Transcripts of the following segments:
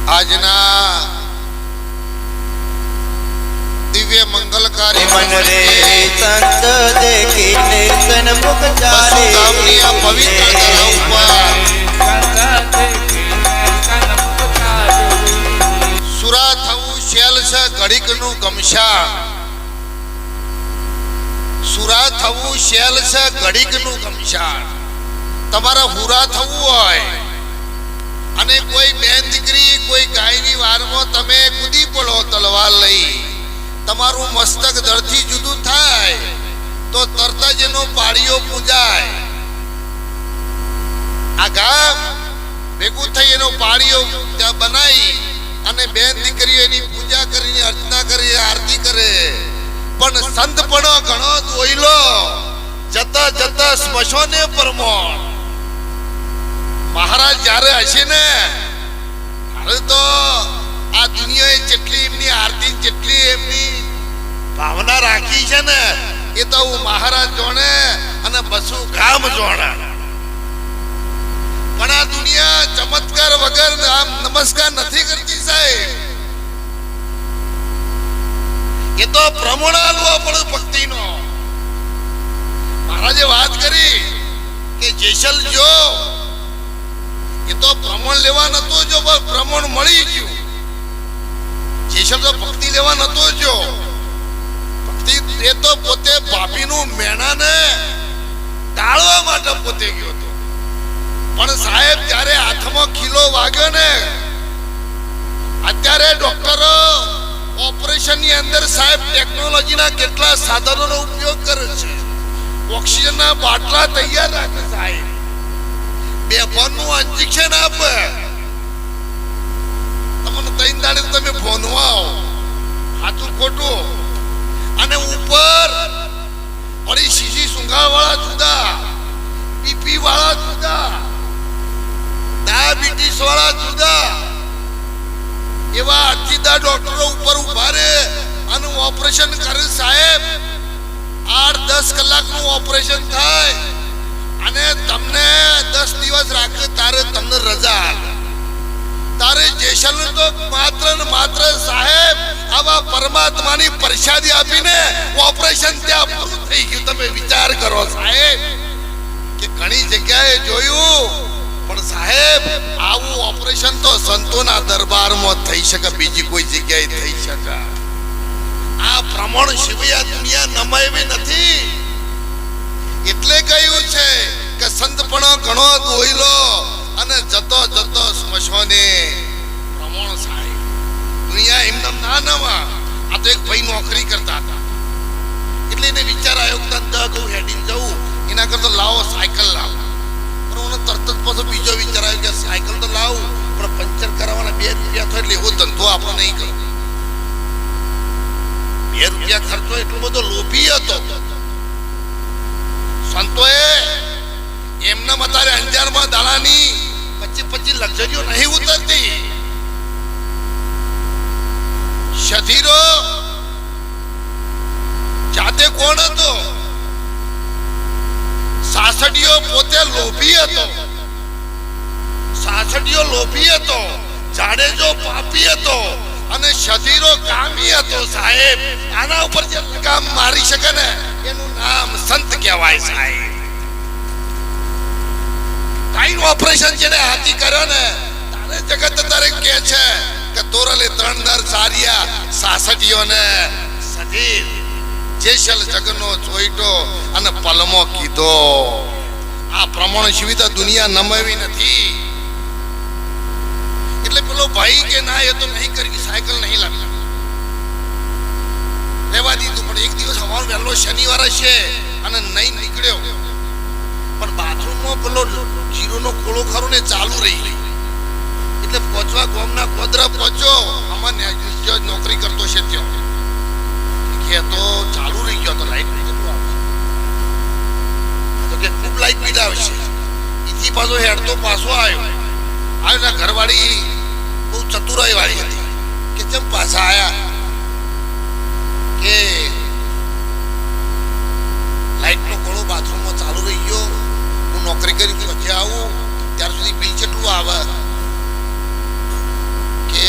આજના દિવ્ય મંગલકારી મન રે સંત દેખીને સન્મુખ ચાલે ગામની આ પવિત્ર ધરા ઉપર સુરા થવું શેલ છે ઘડીકનું ગમશાણ, સુરા થવું શેલ છે ઘડીકનું ગમશાણ. તમારે હુરા થવું હોય અને કોઈ બેન દીકરી કોઈ ગાયની વારમાં તમે કૂદી પડો તલવાર લઈ, તમારું મસ્તક દળથી જુદું થાય તો તરત જ એનો પાળીઓ પૂજાય. આ ગામ ભેગું થઈ એનો પાળીઓ ત્યાં બનાવી અને બેન દીકરીઓ એની પૂજા કરીને અર્ચના કરી આરતી કરે. પણ સંત પણ ઘણો દોયલો જતા જતા સ્મશાને પરમોણ. મહારાજ જ્યારે હશે ને ત્યારે તો આ દુનિયાએ જેટલી એમની આરતી જેટલી એમની ભાવના રાખી છે ને એ તો હું મહારાજ જોણે અને બસું ગામ જોણે. પણ આ દુનિયા ચમત્કાર વગર આમ નમસ્કાર નથી કરતી સાહેબ. એ તો પ્રમાણ આલવો પડે ભક્તિનો. મહારાજે વાત કરી કે જેસલ જો એ તો પ્રમાણ લેવા નતો જો, પ્રમાણ મળી ગયું. જેસલ તો ભક્તિ લેવા નતો જો. ભક્તિ એ તો પોતે પાપીનું મેણાને ટાળવા માટે પોતે ગયો હતો. પણ સાહેબ જ્યારે હાથમાં ખીલો વાગ્યો ને, અત્યારે ડોક્ટરો ઓપરેશનની અંદર સાહેબ ટેકનોલોજીના કેટલા સાધનોનો ઉપયોગ કરે છે. ઓક્સિજનના બાટલા તૈયાર રાખે સાહેબ, બેફોનનું ઇન્જેક્શન આપે. તમને ત્રણ દાડે તમે ફોનમાં આવો સાચું ખોટું. અને ઉપર વળી શીશી સુંઘા વાળા જુદા, બીપી વાળા જુદા, ડાયાબિટીસ વાળા જુદા. એવા અરજીદાર ડોક્ટરો ઉપર ઉભા રહે અને ઓપરેશન કરે સાહેબ. 8-10 કલાકનું ઓપરેશન થાય અને તમને 10 દિવસ રાખે તારે તમને રજા આલે. તારે જેસલ તો માત્ર ને માત્ર સાહેબ આવા પરમાત્માની પ્રસાદી આપીને ઓપરેશન ત્યાં પૂરું થઈ ગયું. તમે વિચાર કરો સાહેબ કે ઘણી જગ્યાએ જોયું, પણ સાહેબ આવું ઓપરેશન તો સંતોના દરબારમાં થઈ શકે, બીજી કોઈ જગ્યાએ થઈ શકે. આ પ્રમાણ સિવાય આ દુનિયા નમાયવી નથી. એટલે કહ્યું છે કે સંત પણ ઘણો દોયલો અને જતો જતો સ્મશાને પ્રમાણ સાહેબ. દુનિયા એમને ના નવા. આ તો એક ભાઈ નોકરી કરતા હતા એટલે એને વિચાર આવ્યો કે દહ હેડીને જવું એના કરતા લાવો સાયકલ લાવો. પણ તરત જ પાછો બીજો વિચાર આવ્યો કે સાયકલ તો લાવું પણ પંચર કરાવવાના 2 રૂપિયા થાય એટલે એવો ધંધો આપણે નહીં કરો. 2 રૂપિયા ખર્ચો એટલો બધો લોભી હતો. સંતોએ એમના મતારે અંજારમાં દાણાની 25 લક્ઝરીઓ નહીં ઉતરતી. શધીરો જાતે કોણ હતો? સાસડીઓ પોતે લોભી હતો. સાસડીઓ લોભી હતો, જાડેજો પાપી હતો અને શધીરો કામી હતો સાહેબ. આના ઉપર જે લગામ મારી શકે ને એનું નામ સંત કહેવાય સાહેબ. કાઈ ઓપરેશન જેને હાથી કર્યો ને તારે જગત તારે કે છે કે તોરલે 3 દર સારિયા સાસડીઓને સધીર જેસલ જગનો જોઈટો અને પલમો કીધો. આ પ્રમાણ સિવાય દુનિયા નમાવી નથી. એટલે પેલો ભાઈ કે ના એ તો નહીં કરી, સાયકલ નહીં લાવી, રહેવા દીધું. પણ એક દિવસ સવાર વહેલો શનિવાર છે અને નહીં નીકળ્યો. પણ બાથરૂમમાં પેલો જીરોનો ખોળો ખરો ને ચાલુ રહી. એટલે પહોંચવા ગામના ગોદરા પહોંચ્યો. આમાં નોકરી કરતો છે ત્યાં કે તો ચાલુ રહી ગયો તો લાઈટ કેટલું આવશે તો કે ખૂબ લાઈટ બીટ આવશે. એથી પાછો હેડતો પાછો આવ્યો. ઘરવાળી બહુ ચતુરાઈ વાળી હતી કે જેમ પાછા આવ્યા કે લાઈટનો ખોળો બાથરૂમમાં ચાલુ રહી ગયો. હું નોકરી કરી પછી આવું ત્યાર સુધી બિલ કેટલું આવે કે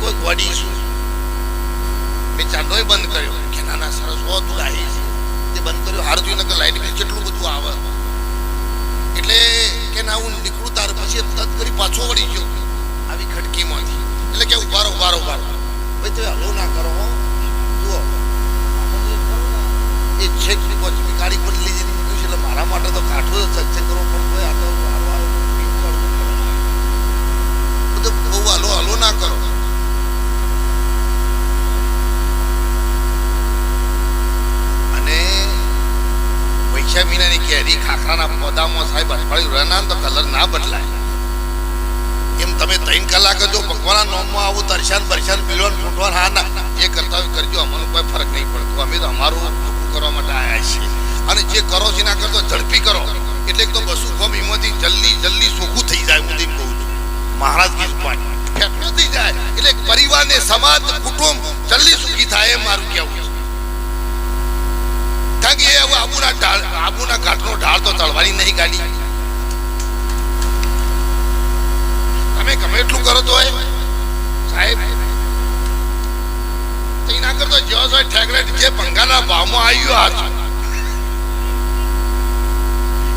કોઈ ગોડી છું મેં ચાંદોય બંધ કર્યો કે ના ના સરસ હો તું આવી છે તે બંધ કર્યો હાર જોઈને કે લાઈટ બિલ કેટલું બધું આવે એટલે કે ના હું નીકળું તાર પછી તત કરી પાછો વળી ગયો આવી ખટકીમાંથી એટલે કે ઉભારો ભાઈ તમે હલો ના કરો હો જુઓ એ છેક પછી ગાડી પર લઈ જઈને મૂક્યું છે એટલે મારા માટે તો કાઠો સત્સંગ કરવો પણ કોઈ આ તો બહુ હલો ના કરો. અને વૈશાખ મહિનાની કેરી ખાખરાના પોદામાં સાહેબ અઠવાડિયું રહેના તો કલર ના બદલાય એમ તમે 3 કલાક જો ભગવાનના નામમાં આવું તરસાન બરસાન પીળવાન ફૂટવાન હા ના જે કરતા હોય કરજો અમને કોઈ ફરક નહીં પડતો અમે તો અમારું કરવા માટે આવ્યા છીએ અને જે કરો છે ના કરતો ઝડપી કરો એટલે તો બસું કોમ એમાંથી જલ્દી સોખું થઈ જાય હું તેમ કહું છું મહારાજ કી જુબાન ફેંકલું થઈ જાય એટલે પરિવારને સમાજ કુટુંબ જલ્દી સુખી થાય એમ મારું કહેવું છે કારણ કે એ આબુના ઘાટનો ઢાળ તો તળવાની નહીં ગાડી તમે ગમે એટલું કરો તો સાહેબ ના કરતો જેવો હોય ઠેકડે જે ભંગારના ભાવમાં આવ્યો હાથ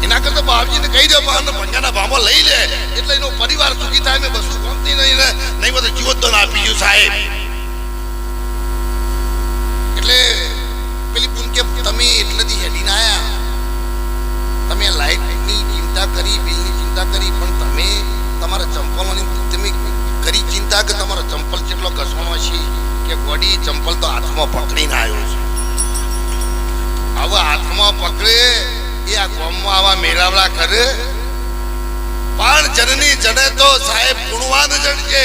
એના કરતો બાપજીને કહી દો ભંગાના ભાવમાં લઈ લે એટલે એનો પરિવાર સુખી થાય મેં બસું ગમતી નહીં બધું જીવોદન આપી ગયું સાહેબ એટલે પેલી પૂન કે તમે એટલેથી હેડીને આયા તમે લાઈટની ચિંતા કરી બિલની ચિંતા કરી પણ તમે તમારા ચંપલોની તમે કરી ચિંતા કે તમારો ચંપલ કેટલો ઘસવાનો છે કે ગોડી ચંપલ તો હાથમાં પકડીને આવ્યો છે હવે હાથમાં પકડે એ આ ગામમાં આવા મેળાવડા કરે પણ જનની જને તો સાહેબ ગુણવાન જણજે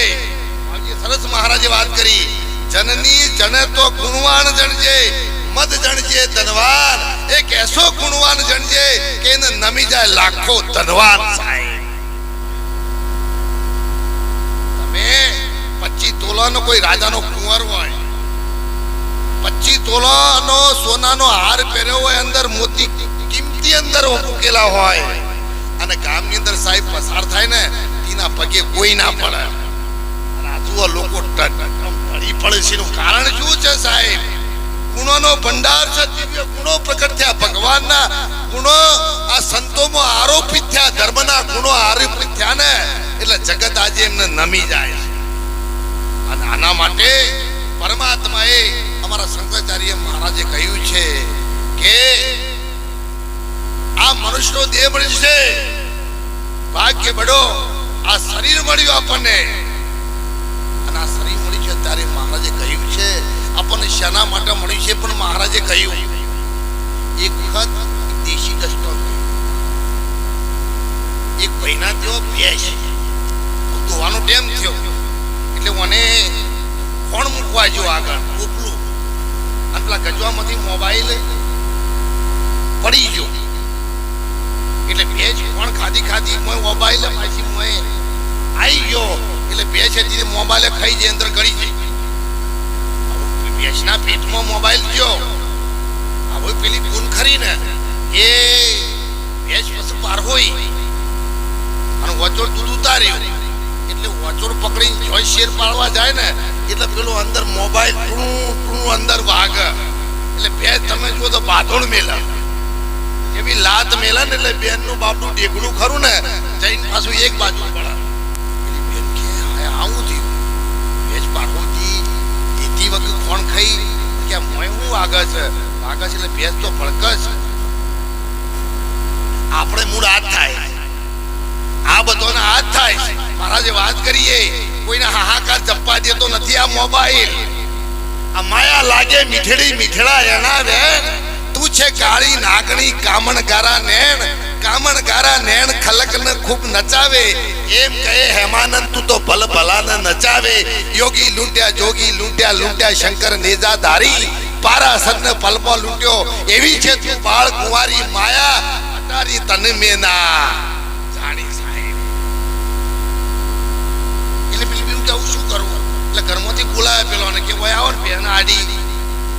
સરસ મહારાજે વાત કરી જનની જને તો ગુણવાન જણજે મદ જણજે ધનવાન એ કેસો ગુણવાન જણજે કે એને નમી જાય લાખો ધનવાન સાહેબ 25 તોલાનો કોઈ રાજાનો કુંવર હોય 25 તોલાનો સોનાનો હાર પહેર્યો હોય અંદર મોતી કિંમતી અંદર મૂકેલા હોય અને ગામની અંદર સાહેબ પસાર થાય ને તેના પગે કોઈ ના પડે રાજુઓ લોકો પડી પડે છે એનું કારણ શું છે સાહેબ ગુણોનો ભંડાર છે દિવ્ય ગુણો પ્રગટ થયા ભગવાનના ગુણો આ સંતોમાં આરોપિત થયા ધર્મના ગુણો આરોપિત થયા ને એટલે જગત આજે એમને નમી જાય અને આના માટે પરમાત્માએ અમારા શંકરાચાર્ય મહારાજે કહ્યું છે કે આ મનુષ્યનો દેહ મળ્યો છે ભાગ્ય બડો આ શરીર મળ્યું આપણને અને આ શરીર મળ્યું છે ત્યારે મહારાજે કહ્યું છે આપણને શાના માટે મળ્યું છે પણ મહારાજે કહ્યું એક વખત દેશી દસ્તો એક મહિના થયો ભેંસ ધોવાનો ટાઈમ થયો એટલે મને કોણ મૂકવા જો આગળ ઉપલું અને પેલા ગજવામાંથી મોબાઈલ પડી ગયો એટલે ભેજ કોણ ખાધી મોબાઈલ પાછી મોએ આવી ગયો એટલે ભેજ હતી મોબાઈલ ખાઈ જાય અંદર ગળી જાય ભેજના પેટમાં મોબાઈલ ગયો હવે પેલી પૂન ખરી ને એ ભેજ પછી પાર હોય અને વચોડ દૂધ ઉતાર્યું એટલે વચોડ પકડી જોઈ શેર પાડવા જાય ને એટલે પેલો અંદર મોબાઈલ ટૂણું અંદર ભાગ એટલે ભેજ તમે જુઓ તો બાધોડ મેલા એવી લાત મેલા ને એટલે બેન નું બાપનું ડેગડું ખરું ને જઈને પાછું એક બાજુ પડે બેન કે આવું થયું ભેજ પાડોથી એથી વખત કોણ ખાઈ કે મોય હું આગળ છે એટલે ભેજ તો ભડકસ આપણે મૂળ હાથ થાય આ બધોના હાથ થાય મહારાજે વાત કરીએ કોઈને હાહાકાર જપવા દેતો નથી આ મોબાઈલ આ માયા લાગે મીઠડી મીઠડા એના રે તું છે કાળી નાગણી કામણગારા નેણ ખલકને ખૂબ નચાવે એમ કહે હેમાનંદ તું તો ભલ ભલાને નચાવે યોગી લૂંટ્યા જોગી લૂંટ્યા શંકર નેજાધારી પારાસરને પલપો લૂંટ્યો એવી છે તું બાળ કુંવારી માયા અટારી તને મેના જાણી સાહેબ એટલે પેલું કે શું કરવું એટલે ઘરમાંથી બોલાવે પેલો ને કે ભાઈ આવો ને બેન આડી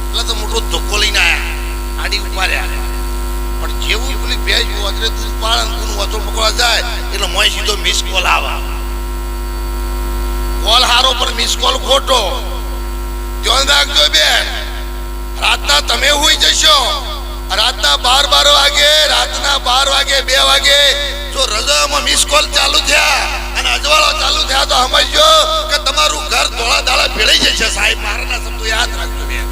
એટલે તો મોટો ધોકો લઈને આયા આડી ઉપાડ્યા પણ જેવું પેલી ભેજ વતરે દૂધ પાડે દૂધ વચો પકડવા જાય એટલે મોય સીધો મિસ કોલ આવે કોલ તારો પર મિસ કોલ ખોટો. ધ્યાન રાખજો બેન, રાતના તમે હોઈ જશો, રાતના 12 વાગે, રાતના 12 વાગે 2 વાગે જો રજામાં મિસ કોલ ચાલુ થયા અને અજવાળો ચાલુ થયા તો સમજજો કે તમારું ઘર ધોળા દાડા ભેળાઈ જશે. સાહેબ મારાના શબ્દો યાદ રાખજો બેન.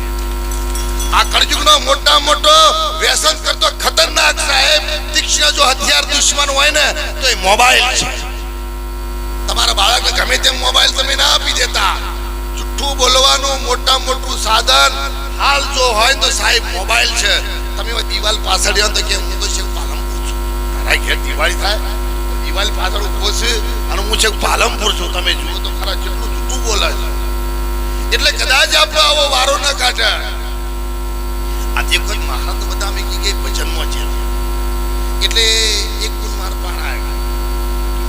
આ કળયુગનો મોટા મોટો વ્યસન કરતો ખતરનાક સાહેબ તીક્ષ્ણ જો હથિયાર દુશ્મન હોય ને તો એ મોબાઈલ છે. તમારા બાળકને ગમે તેમ મોબાઈલ તમે ના આપી દેતા. જુઠ્ઠું બોલવાનું મોટા મોટું સાધન હાલ જો હોય તો સાહેબ મોબાઈલ છે. તમે દિવાલ પાછળ તો કે હું તો છે પાલનપુર છું, મારા ઘેર દિવાળી થાય દિવાલ પાછળ ઉભો છે અને હું છે પાલનપુર છું. તમે જુઓ તો ખરા જેટલું જુઠ્ઠું બોલે છે. એટલે કદાચ આપણો આવો વારો ન કાઢે. આજે કોઈ મહારાજ તો બધા અમે કઈ ભજનમાં છે એટલે એક ગુણ માર પાણ આવ્યો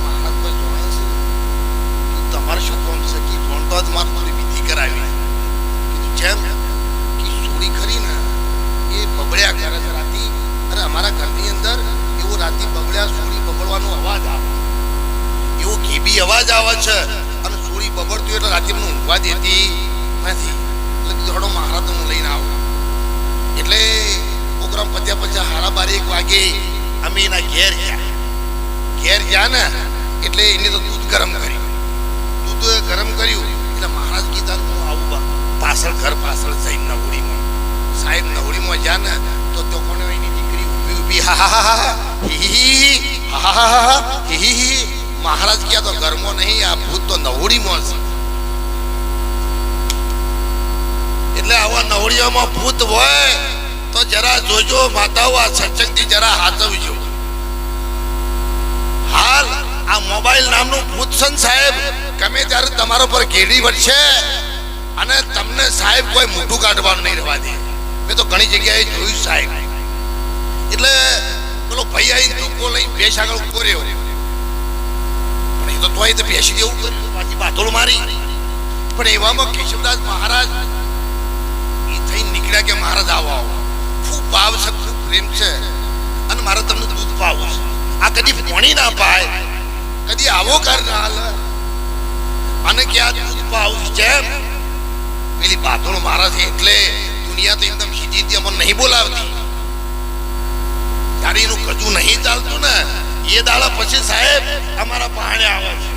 મહારાજ કોઈ જોડે છે તમારે શું કોમ છે કે જોણતો જ મારે થોડી વિધિ કરાવી. કીધું જેમ કે સોળી ખરી ને એ બબડ્યા કરે છે રાતી. અરે અમારા ઘરની અંદર એવો રાતી બબડ્યા સોળી બબડવાનો અવાજ આવે, એવો ઘીબી અવાજ આવે છે અને સોળી બબડતું એટલે રાતે મને ઊંઘવા દેતી નથી. એટલે કીધું હડો મહારાજ હું લઈને આવું. એટલે પ્રોગ્રામ પત્યા પછી 12:30 વાગે અમે એના ઘેર ગયા ને એટલે એને તો દૂધ ગરમ કર્યું. દૂધ ગરમ કર્યું એટલે મહારાજ કીધા હું આવું પાછળ ઘર પાછળ સાહેબ નવડીમાં. સાહેબ નવડીમાં જા ને તો તો કોને એની દીકરી ઊભી હા હા હા હી. મહારાજ ક્યાં તો ઘરમાં નહીં, આ ભૂત તો નવડીમાં છે. એટલે આવા નવડીઓમાં ભૂત હોય તો જરા જોજો માતાઓ, આ સત્સંગથી જરા હાચવજો. હાલ આ મોબાઈલ નામનું ભૂત છે સાહેબ, ગમે ત્યારે તમારા પર ઘેડી વળશે અને તમને સાહેબ કોઈ મોઢું કાઢવાનું નહીં રહેવા દે. મેં તો ઘણી જગ્યાએ જોયું સાહેબ. એટલે પેલો ભાઈ આવીને ધોકો લઈને ભેંસ આગળ ઉભો રહ્યો, પણ એ તો તોય તો બેસી જેવું કર્યું, પાછી બાથોડ મારી. પણ એવામાં કેશવદાસ મહારાજ નીકળ્યા કે મહારાજ આવો આવો, ખૂબ ભાવ છે, ખૂબ પ્રેમ છે અને મારે તમને દૂધ પાવું છે. આ કદી પાણી ના પાય, કદી આવો કર ના હાલે અને કે આ દૂધ પાવું છે. પેલી બાથોડ મહારાજ એટલે દુનિયા તો એકદમ સીધી અમને નહીં બોલાવતી. ત્યારે એનું કજું નહીં ચાલતું ને એ દાડા પછી સાહેબ અમારા પહાડે આવે છે,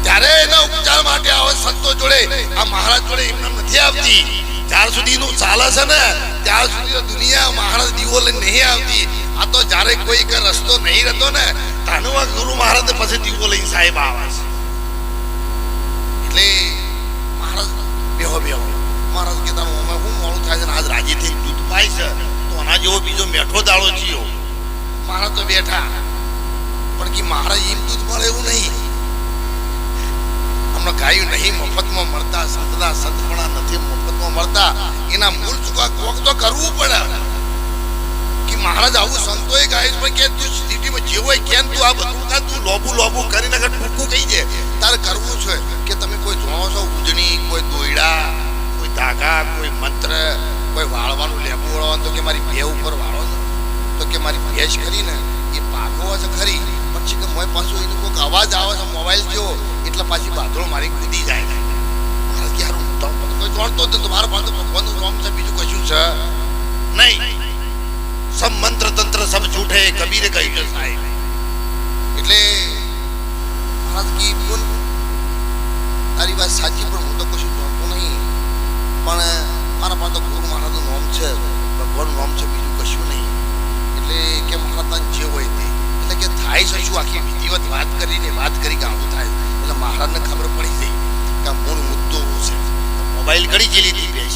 ત્યારે એના ઉપચાર માટે આવે સંતો જોડે. આ મહારાજ જોડે એમને નથી આવતી. જ્યાર સુધી નું ચાલે છે ને ત્યાર સુધી દુનિયા મહારાજ દીવો લઈને નહીં આવતી. આ તો જયારે કોઈ રસ્તો નહીં રહેતો ને તાનું ગુરુ મહારાજ પછી દીવો લઈને સાહેબ આવે છે. એટલે મહારાજ બેહો મહારાજ કહેતા હું મોડું થાય છે, આજ રાજી થઈ દૂધ પાય છે તો આના જેવો બીજો મેઠો દાડો થયો. મહારાજ તો બેઠા, પણ કે મહારાજ એમ દૂધ મળે એવું નહીં. હમણાં ગાયું નહીં મફતમાં મળતા, સંતના સંતપણા નથી મફતમાં મળતા. એના મૂળ ચૂકા કોક તો કરવું પડે કે મહારાજ આવું સંતોએ ગાય પણ કે તું સિટીમાં જે હોય કેમ તું આ બધું કા તું લોબુ કરીને ટૂંકું કહી દે. તારે કરવું છે કે તમે કોઈ જોવો છો ઉજણી, કોઈ દોયડા, કોઈ ધાગા, કોઈ મંત્ર, કોઈ વાળવાનું લેબુ વળવાનું તો કે મારી ભે ઉપર વાળો છે તો કે મારી ભેજ કરીને એ પાઘો છે ખરી, પછી કે મોય પાછું એનો કોઈક અવાજ આવે છે મોબાઈલ જેવો એટલે પાછી બાથોડો મારી કૂદી જાય. મારે કે યાર કોઈ જોડતો જ તો મારા પાસે ભગવાનનું નામ છે, બીજું કશું છે નહીં. સબ મંત્ર તંત્ર સબ झूठे કબીરે કહી છે સાહેબ. એટલે મહારાજ કી બોલ તારી વાત સાચી, પણ હું તો કશું જોડતો નહીં. પણ મારા પાસે ગુરુ મહારાજનું નામ છે, ભગવાનનું નામ છે, બીજું કશું નહીં. એટલે કે મહારાજ જે હોય તે એટલે કે થાય છે શું આખી વિધિવત વાત કરી કે આવું થાય. એટલે મહારાજને ખબર પડી ગઈ કે આ મૂળ મુદ્દો છે. મોબાઈલ ગળી જેલી હતી ભેજ,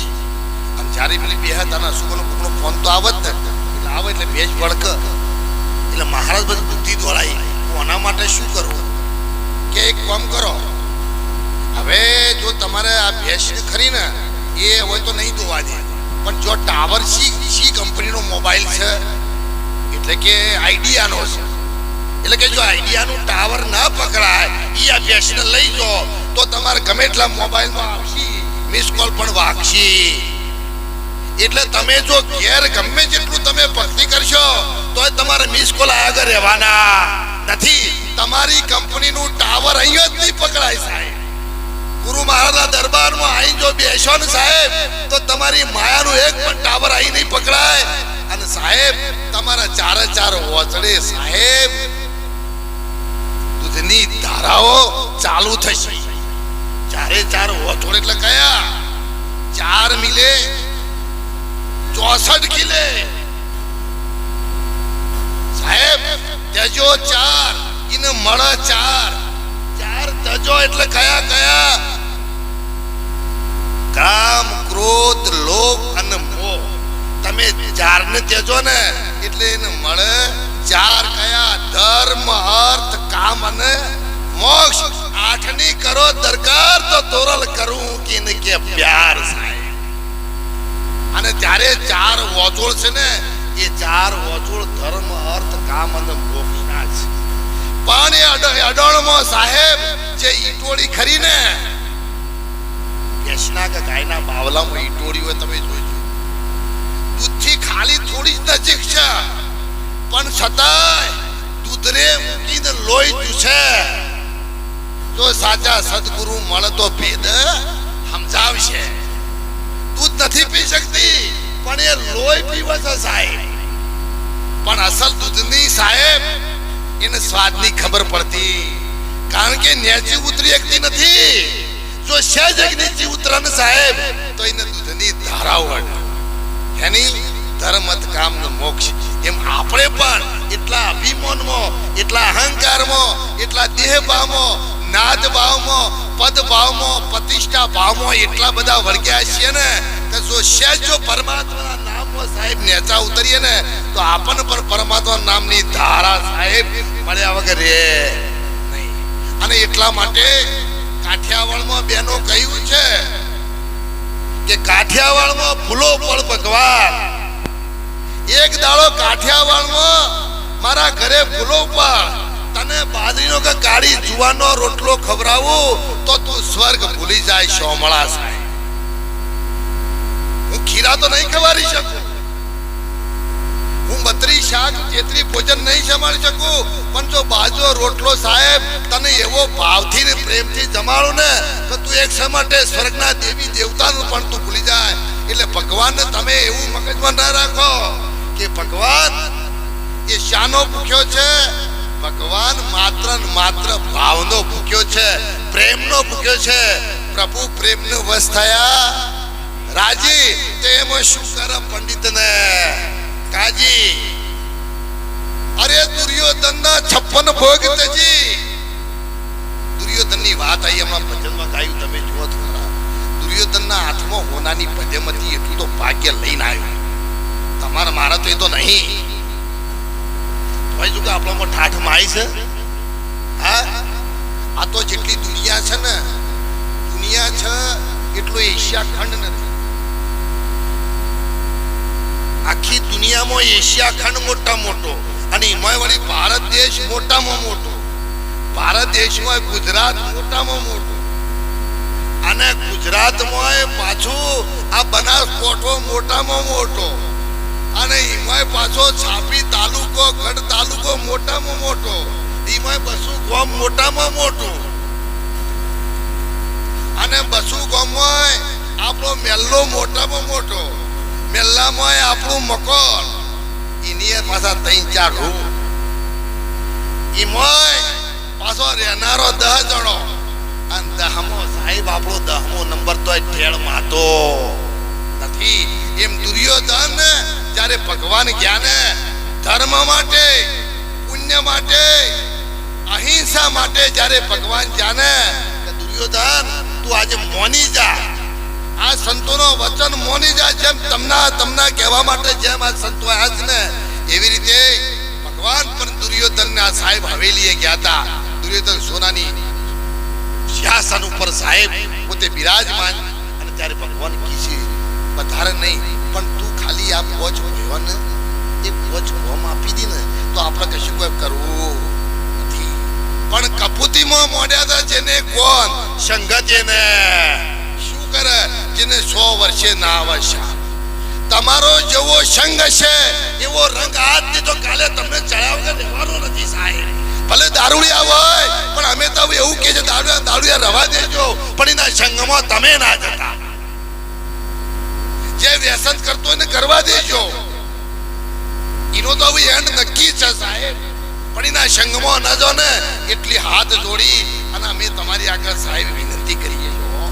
અને જ્યારે પેલી બે હતા શું કોનો ફોન તો આવત ને એટલે આવે એટલે ભેજ ભડક. એટલે મહારાજ બધી બુદ્ધિ દોડાઈ હું આના માટે શું કરું કે એક કામ કરો, હવે જો તમારે આ ભેજ ખરી ને એ હોય તો નહીં દોવા દે, પણ જો ટાવર સી કંપનીનો મોબાઈલ છે એટલે કે આઈડિયાનો છે, એટલે કે જો આઈડિયાનું ટાવર ના પકડાય એ આ ભેંસને લઈ જો તો તમારે ગમે એટલા મોબાઈલમાં આવશે, મિસ કોલ પણ વાગશે. એટલે તમે જો ઘેર ગમે જેટલું તમે ભક્તિ કરશો તો તમારે મિસ કોલ આગળ રહેવાના નથી. તમારી કંપનીનું ટાવર અહીંયા જ નહીં પકડાય સાહેબ. ગુરુ મહારાજના દરબારમાં આઈ જો બેસો ને સાહેબ તો તમારી માયાનું એક પણ ટાવર આઈ નહીં પકડાય. અને સાહેબ તમારા ચારે ચાર ઓચડે સાહેબ દૂધની ધારાઓ ચાલુ થશે. ચારે ચાર ઓચડ એટલે કયા? 4 મિલે 64 કિલે સાહેબ. તેજો 4 ઇન મળે 4 તજો એટલે કયા કયા? કામ, ક્રોધ, લોભ અને મોહ. તમે 4 ને તેજો ને એટલે એને મળે 4 કયા? ધર્મ, અર્થ, કામ અને મોક્ષ. 8 ની કરો દરકાર તો તોરલ કરું કે પ્યાર સાહેબ. અને ત્યારે 4 વોચોળ છે ને એ 4 વોચોળ ધર્મ, અર્થ, કામ અને મોક્ષ ના છે. પણ એ અડણમાં સાહેબ જે ઈટોળી ખરી ને ભેંસના કે ગાયના બાવલામાં ઈટોળી હોય તમે જોજો. દૂધથી ખાલી થોડી જ નજીક છે પણ છતાંય દૂધને મૂકીને લોહી ચૂસે. જો સાચા સદગુરુ મળે તો ભેદ સમજાવશે. દૂધ નથી પી શકતી પણ એ લોહી પીવે છે સાહેબ. પણ અસલ દૂધની સાહેબ એને સ્વાદની ખબર પડતી. કારણ કે નેચી ઉતરી શકતી નથી. જો સહેજ નીચી ઉતરે ને સાહેબ તો એને દૂધની ધારાઓ વળે. એની ધર્મ, કામ ને મોક્ષ. એમ આપણે પણ એટલા અભિમાનમાં, એટલા અહંકારમાં, એટલા દેહ ભાવમાં, નાદ ભાવમાં, પદ ભાવમાં, પ્રતિષ્ઠા ભાવમાં એટલા બધા વળગ્યા છીએ ને કે જો સહેજ જો પરમાત્માના નામમાં સાહેબ નેચા ઉતરીએ ને તો આપણને પણ પરમાત્મા નામની ધારા સાહેબ મળ્યા વગર રે નહીં. અને એટલા માટે કાઠિયાવાડમાં બેનો કહ્યું છે કે કાઠિયાવાડમાં ફૂલો પણ ભગવાન. એક દાડો કાઠિયાવાડમાં મારા ઘરે ફૂલો પણ તને બાજરીનો કે કાળી જુવારનો રોટલો ખવડાવું તો તું સ્વર્ગ ભૂલી જાય સોમળા સાહેબ. હું ખીરા તો નહીં ખવાડી શકું, હું 32 શાક જેટલી ભોજન નહીં જમાડી શકું, પણ જો બાજરો રોટલો સાહેબ તને એવો ભાવથી ને પ્રેમથી જમાડું ને તો તું એક સમય માટે સ્વર્ગના દેવી દેવતાનું પણ તું ભૂલી જાય. એટલે ભગવાનને તમે એવું મગજમાં ના રાખો કે ભગવાન એ શાનો ભૂખ્યો છે. ભગવાન માત્ર ને માત્ર ભાવનો ભૂખ્યો છે, પ્રેમનો ભૂખ્યો છે. પ્રભુ પ્રેમનો વશ થયા રાજી તેમાં શું કરે પંડિતને કાજી. અરે દુર્યોધનના 56 ભોગ તેજી. દુર્યોધનની વાત આવી હમણાં ભજનમાં ગાયું તમે જુઓ તો ખરા. દુર્યોધનના હાથમાં હોનાની પદ્યમતી એટલું તો ભાગ્ય લઈને આવ્યું. તમારા મારા તો એ તો નહીં. ભાઈ જો કે આપણામાં ઠાઠ માય છે. હા, આ તો જેટલી દુનિયા છે ને, દુનિયા છે એટલો એશિયા ખંડ નથી. આખી દુનિયામાં એશિયા ખંડ મોટા મોટો અને એમાં વળી ભારત દેશ મોટામાં મોટો. ભારત દેશમાં ગુજરાત મોટામાં મોટો અને ગુજરાતમાં પાછું આ બનાસકોઠો મોટામાં મોટો અને એમાં પાછો છાપી તાલુકો, ગઢ તાલુકો મોટામાં મોટો. એમાં બસુ ગામ મોટામાં મોટું અને બસુ ગામમાં આપણો મેલ્લો મોટામાં મોટો. મેલ્લામાં આપણું મકોર એની પાછા 3-4 રૂમ. એમાં પાછો રહેનારો 10 જણો અને 10મો સાહેબ આપણો 10મો નંબર તો ઠેળમાં તો નથી. એમ દુર્યોધન જ્યારે ભગવાન ગયા ને ધર્મ માટે, પુણ્ય માટે, અહિંસા માટે જ્યારે ભગવાન ગયા ને દુર્યોધન તું આજે મોની જા. આ સંતોનો વચન મોની જા. જેમ તમને કહેવા માટે જેમ આ સંતો આવ્યા છે ને એવી રીતે ભગવાન પણ દુર્યોધનના સાહેબ હવેલીએ ગયા હતા. દુર્યોધન સોનાની સિંહાસન ઉપર સાહેબ પોતે બિરાજમાન. અને ત્યારે ભગવાન કીધું વધારે નહીં પણ તું ખાલી આ પોચ ભયો ને એ પોચ ભોમ આપી દી ને તો આપણે કશું કોઈ કરવું નથી. પણ કપૂતીમાં મોડ્યા હતા જેને કોણ સંગત એને શું કરે જેને 100 વર્ષે ના આવશે. તમારો જેવો સંગ છે એવો રંગ આજથી તો કાલે તમને ચડાવ વગર રહેવાનો નથી સાહેબ. ભલે દારૂડિયા હોય પણ અમે તો હવે એવું કે છે દારૂડિયા રવા દેજો, પણ એના સંગમાં તમે ના જતા. જે વ્યસન કરતો એને કરવા દેજો, એનો તો હવે એન્ડ નક્કી છે સાહેબ, પણ એના સંગમાં ન જો ને એટલી હાથ જોડી અને અમે તમારી આગળ સાહેબ વિનંતી કરીએ છો.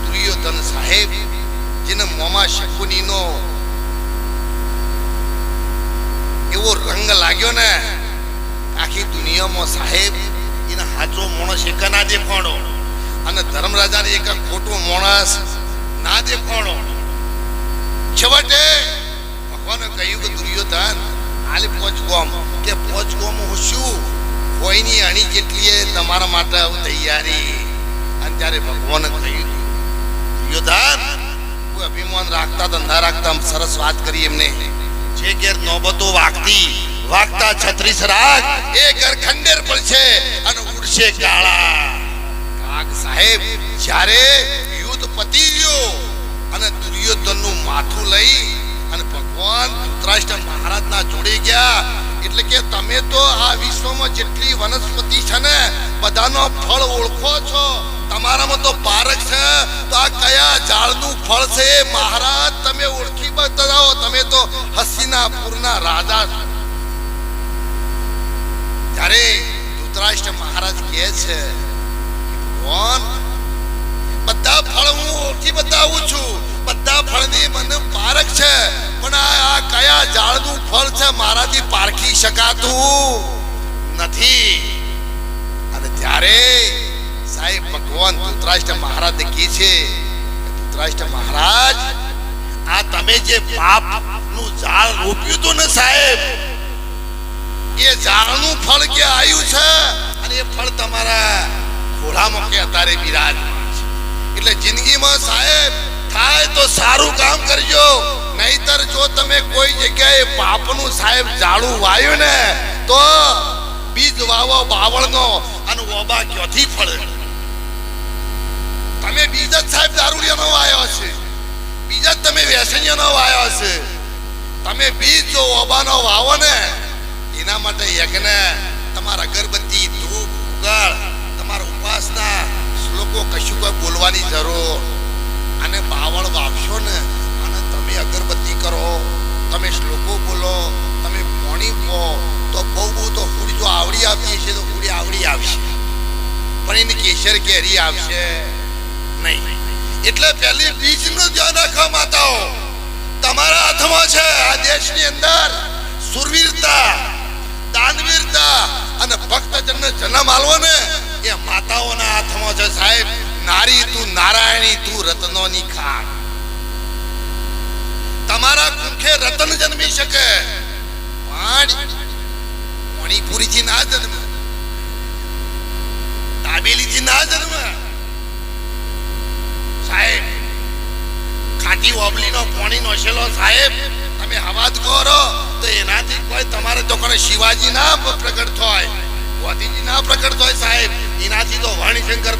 દુર્યોધન સાહેબ જેને મોમાં શકુનીનો એવો રંગ લાગ્યો ને આખી દુનિયામાં સાહેબ એને હાચો માણસ એક ના દેખાણો અને ધર્મરાજાને એક ખોટો માણસ ના દેખાણો. છેવટે ભગવાને કહ્યું કે દુર્યોધન આલે પોચગોમ કે પોચગોમ હું શું કોઈની અણી જેટલી તમારા માટે તૈયારી. અને ત્યારે ભગવાને કહ્યું દુર્યોધન કોઈ અભિમાન રાખતા તો ના રાખતા સરસ વાત કરી એમને જે ઘેર નોબતો વાગતા 36 રાગ એ ઘર ખંડેર પડશે અને ઉડશે કાળા કાગ. સાહેબ જ્યારે યુદ્ધ પતી ગયો અને દુર્યોધનનું માથું લઈ અને ભગવાન ધૃતરાષ્ટ્ર મહારાજના જોડે ગયા એટલે કે તમે તો આ વિશ્વમાં જેટલી વનસ્પતિ છે ને બધાનો ફળ ઓળખો છો, તમારામાં તો પારખ છે, તો આ કયા ઝાડનું ફળ છે એ મહારાજ તમે ઓળખી બતાવો. તમે તો હસ્તિનાપુરના રાજા છો. ત્યારે ધૃતરાષ્ટ્ર મહારાજ કહે છે ભગવાન બધા ફળ હું ઓળખી બતાવું છું, બધા ફળની મને પારખ છે, પણ આ કયા ઝાડનું ફળ છે મારાથી પારખી શકાતું નથી. અને ત્યારે સાહેબ ભગવાન ધૃતરાષ્ટ્ર મહારાજ કહે છે ધૃતરાષ્ટ્ર મહારાજ આ તમે જે પાપનું ઝાડ રોપ્યું હતું ને સાહેબ એ ઝાડનું ફળ કે આવ્યું છે અને એ ફળ તમારા ખોળામાં કે અત્યારે બિરાજમાન છે. એટલે જિંદગીમાં સાહેબ થાય તો સારું કામ કરજો, નહીતર જો તમે કોઈ જગ્યાએ પાપનું સાહેબ ઝાડું વાવ્યું ને તો બીજ વાવો બાવળનો અને ઓબા ક્યાંથી ફળે. તમે બીજ જ સાહેબ દારૂડિયાનો વાયો છે, બીજ જ તમે વ્યસનીઓનો વાયો છે. તમે બીજ જો ઓબાનો વાવો ને એના માટે યજ્ઞ તમારા અગરબત્તી ધૂપ ઉગાડ તમારા ઉપાસના શ્લોકો કશું કોઈ બોલવાની જરૂર અને બાવળ વાવશો ને અને તમે અગરબત્તી કરો, તમે શ્લોકો બોલો, તમે પાણી પો તો બહુ તો ફૂડ જો આવડી આપી છે તો ફૂડી આવડી આવશે પણ એની કેસર કેરી આવશે નહીં. એટલે પહેલી બીજનું ધ્યાન રાખવા માતાઓ તમારા હાથમાં છે. આ દેશની અંદર સુરવીરતા દાનવીરતા અને ભક્તજનને જન્મ આલવો ને એ માતાઓના હાથમાં છે સાહેબ. નારી તું નારાયણી તું રત્નોની ખાણ. તમારા કુંખે રતન જન્મી શકે પણ મણિપુરીથી ના જન્મે, દાબેલીથી ના જન્મે સાહેબ. ખાટી ઓબલીનો પાણી નોશેલો સાહેબ તમે હવાદ કરો તો એનાથી કોઈ તમારે તો કોને શિવાજી ના પ્રગટ થાય, ગોધીજી ના પ્રગટ થાય સાહેબ. એનાથી તો વર્ણશંકર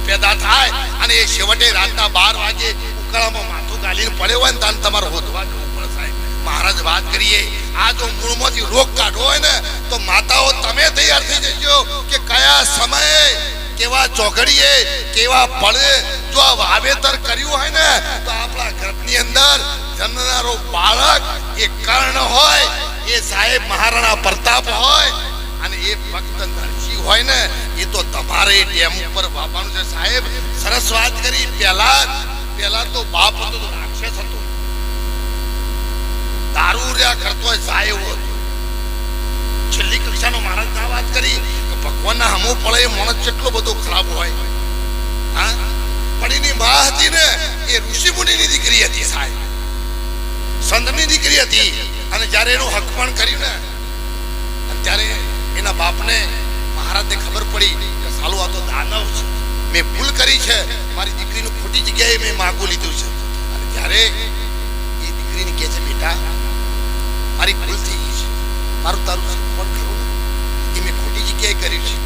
પેદા થાય અને એ છેવટે રાતના 12 વાગે ઉકાળામાં માથું ગાલીને પડ્યો હોય ને તાન તમારે હોદવા જવું પડે સાહેબ. મહારાજ વાત કરીએ આ જો મૂળમાંથી રોગ કાઢવો હોય ને તો માતાઓ તમે તૈયાર થઈ જજો કે કયા સમયે કેવા ચોઘડીએ કેવા ફળે જો આ વાવેતર કર્યું હોય ને તો આપણા ગર્ભની અંદર જન્મનારો બાળક એ કર્ણ હોય, એ સાહેબ મહારાણા પ્રતાપ હોય અને એ ભક્ત નરસિંહ હોય ને એ તો તમારે ડેમ ઉપર વાપવાનું છે સાહેબ. સરસ વાત કરી. પહેલા તો બાપ હતો તો રાક્ષસ હતો, દારૂ રહ્યા કરતો હોય સાહેબ હતો. છેલ્લી કક્ષાનો મહારાજ ના વાત કરી કે ભગવાનના હમો પડે એ માણસ કેટલો બધો ખરાબ હોય. હા પણ એની મા હતી ને એ ઋષિ મુનિની દીકરી હતી સાહેબ, સંતની દીકરી હતી. અને જ્યારે એનું હકપણ કર્યું ને ત્યારે એના બાપને મહારાજને ખબર પડી કે સાલું આ તો દાનવ છે, મેં ભૂલ કરી છે, મારી દીકરીનું ખોટી જગ્યાએ મેં માગું લીધું છે. અને ત્યારે એ દીકરીને કહે છે બેટા મારી ભૂલ થઈ ગઈ છે, મારું તારું સગપણ ખરું ને એ મેં ખોટી જગ્યાએ કર્યું છે,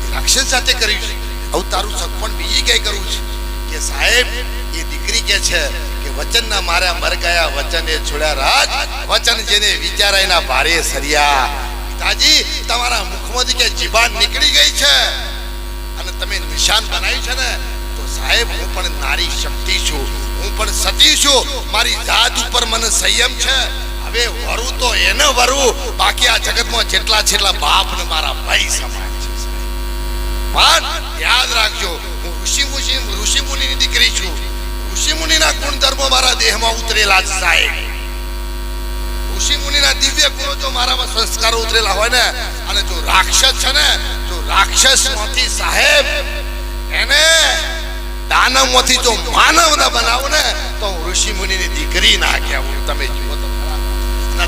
એ રાક્ષસ સાથે કર્યું છે, હવે તારું સગપણ બીજી જગ્યાએ કરવું છે. કે સાહેબ એ દીકરી કહે છે કે વચનના માર્યા મર ગયા, વચન એ છોડ્યા રાજ, વચન જેને વિચારાય ના ભારે સરિયા. પિતાજી, તમારા મુખમાંથી કે જીભાન નીકળી ગઈ છે અને તમે નિશાન બનાવ્યું છે ને, તો સાહેબ હું પણ નારી શક્તિ છું, હું પણ સતી છું, મારી જાત ઉપર મને સંયમ છે. હવે વરું તો એને વરું, બાકી આ જગતમાં જેટલા બાપ ને મારા ભાઈ સમાન છે. પણ યાદ રાખજો, હું ઋષિ મુનિની દીકરી છું. ઋષિ મુનિના ગુણધર્મો મારા દેહમાં ઉતરેલા છે સાહેબ. ઋષિ મુનિના દિવ્ય ગુણો જો મારામાં સંસ્કારો ઉતરેલા હોય ને, અને જો રાક્ષસ છે ને, જો રાક્ષસ માંથી સાહેબ એને દાનવમાંથી જો માનવ ના બનાવો ને, તો હું ઋષિ મુનિની દીકરી ના કહેવું. તમે જુઓ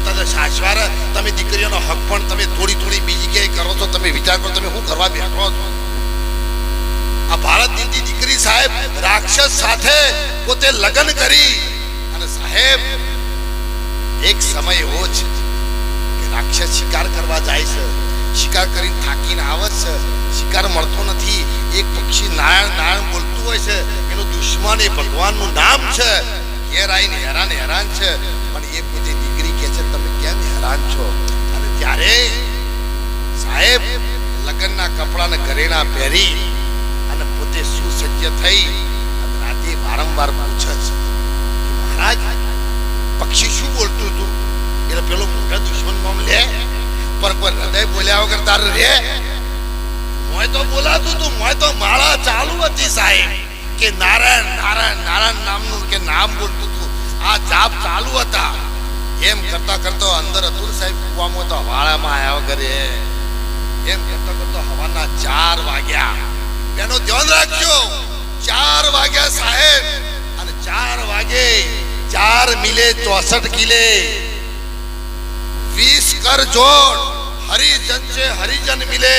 તો શાશ્વાર તમે દીકરીઓનો હક પણ તમે થોડી બીજી ક્યાંય કરો છો. તમે વિચાર કરો, તમે શું કરવા બેઠો છો? આ ભારતની દીકરી સાહેબ રાક્ષસ સાથે પોતે લગ્ન કરી, અને સાહેબ એક સમય એવો છે કે રાક્ષસ શિકાર કરવા જાય છે, શિકાર કરીને થાકીને આવે છે, શિકાર મળતો નથી. એક પક્ષી નારાયણ બોલતું હોય છે, એનો દુશ્મન એ ભગવાનનું નામ છે. ઘેર આવીને હેરાન છે, પણ એ પોતે દીકરી કહે છે તમે કેમ હેરાન છો? અને ત્યારે સાહેબ લગ્નના કપડાને ઘરેણા પહેરી અને પોતે સુસજ્જ થઈ અને રાતે વારંવાર પૂછે છે કે મહારાજ પક્ષી શું બોલતું હતું? એટલે પેલો મોટા દુશ્મન નામ લે, પર કોઈ હૃદય બોલ્યા વગર તારે રે? મોય તો બોલાતું હતું, મોય તો માળા ચાલુ હતી સાહેબ, કે નારાયણ નામનું કે નામ બોલતું હતું, આ જાપ ચાલુ હતા. એમ કરતા અંદર હતું સાહેબ કુવામાં, તો વાળામાં આવ્યા વગર એમ કરતા હવાના 4 વાગ્યા. એનો ધ્યાન રાખજો, 4 વાગ્યા સાહેબ, અને 4 વાગે 4 મિલે 64 કિલે 20 કર જોડ, હરિજન છે હરિજન મિલે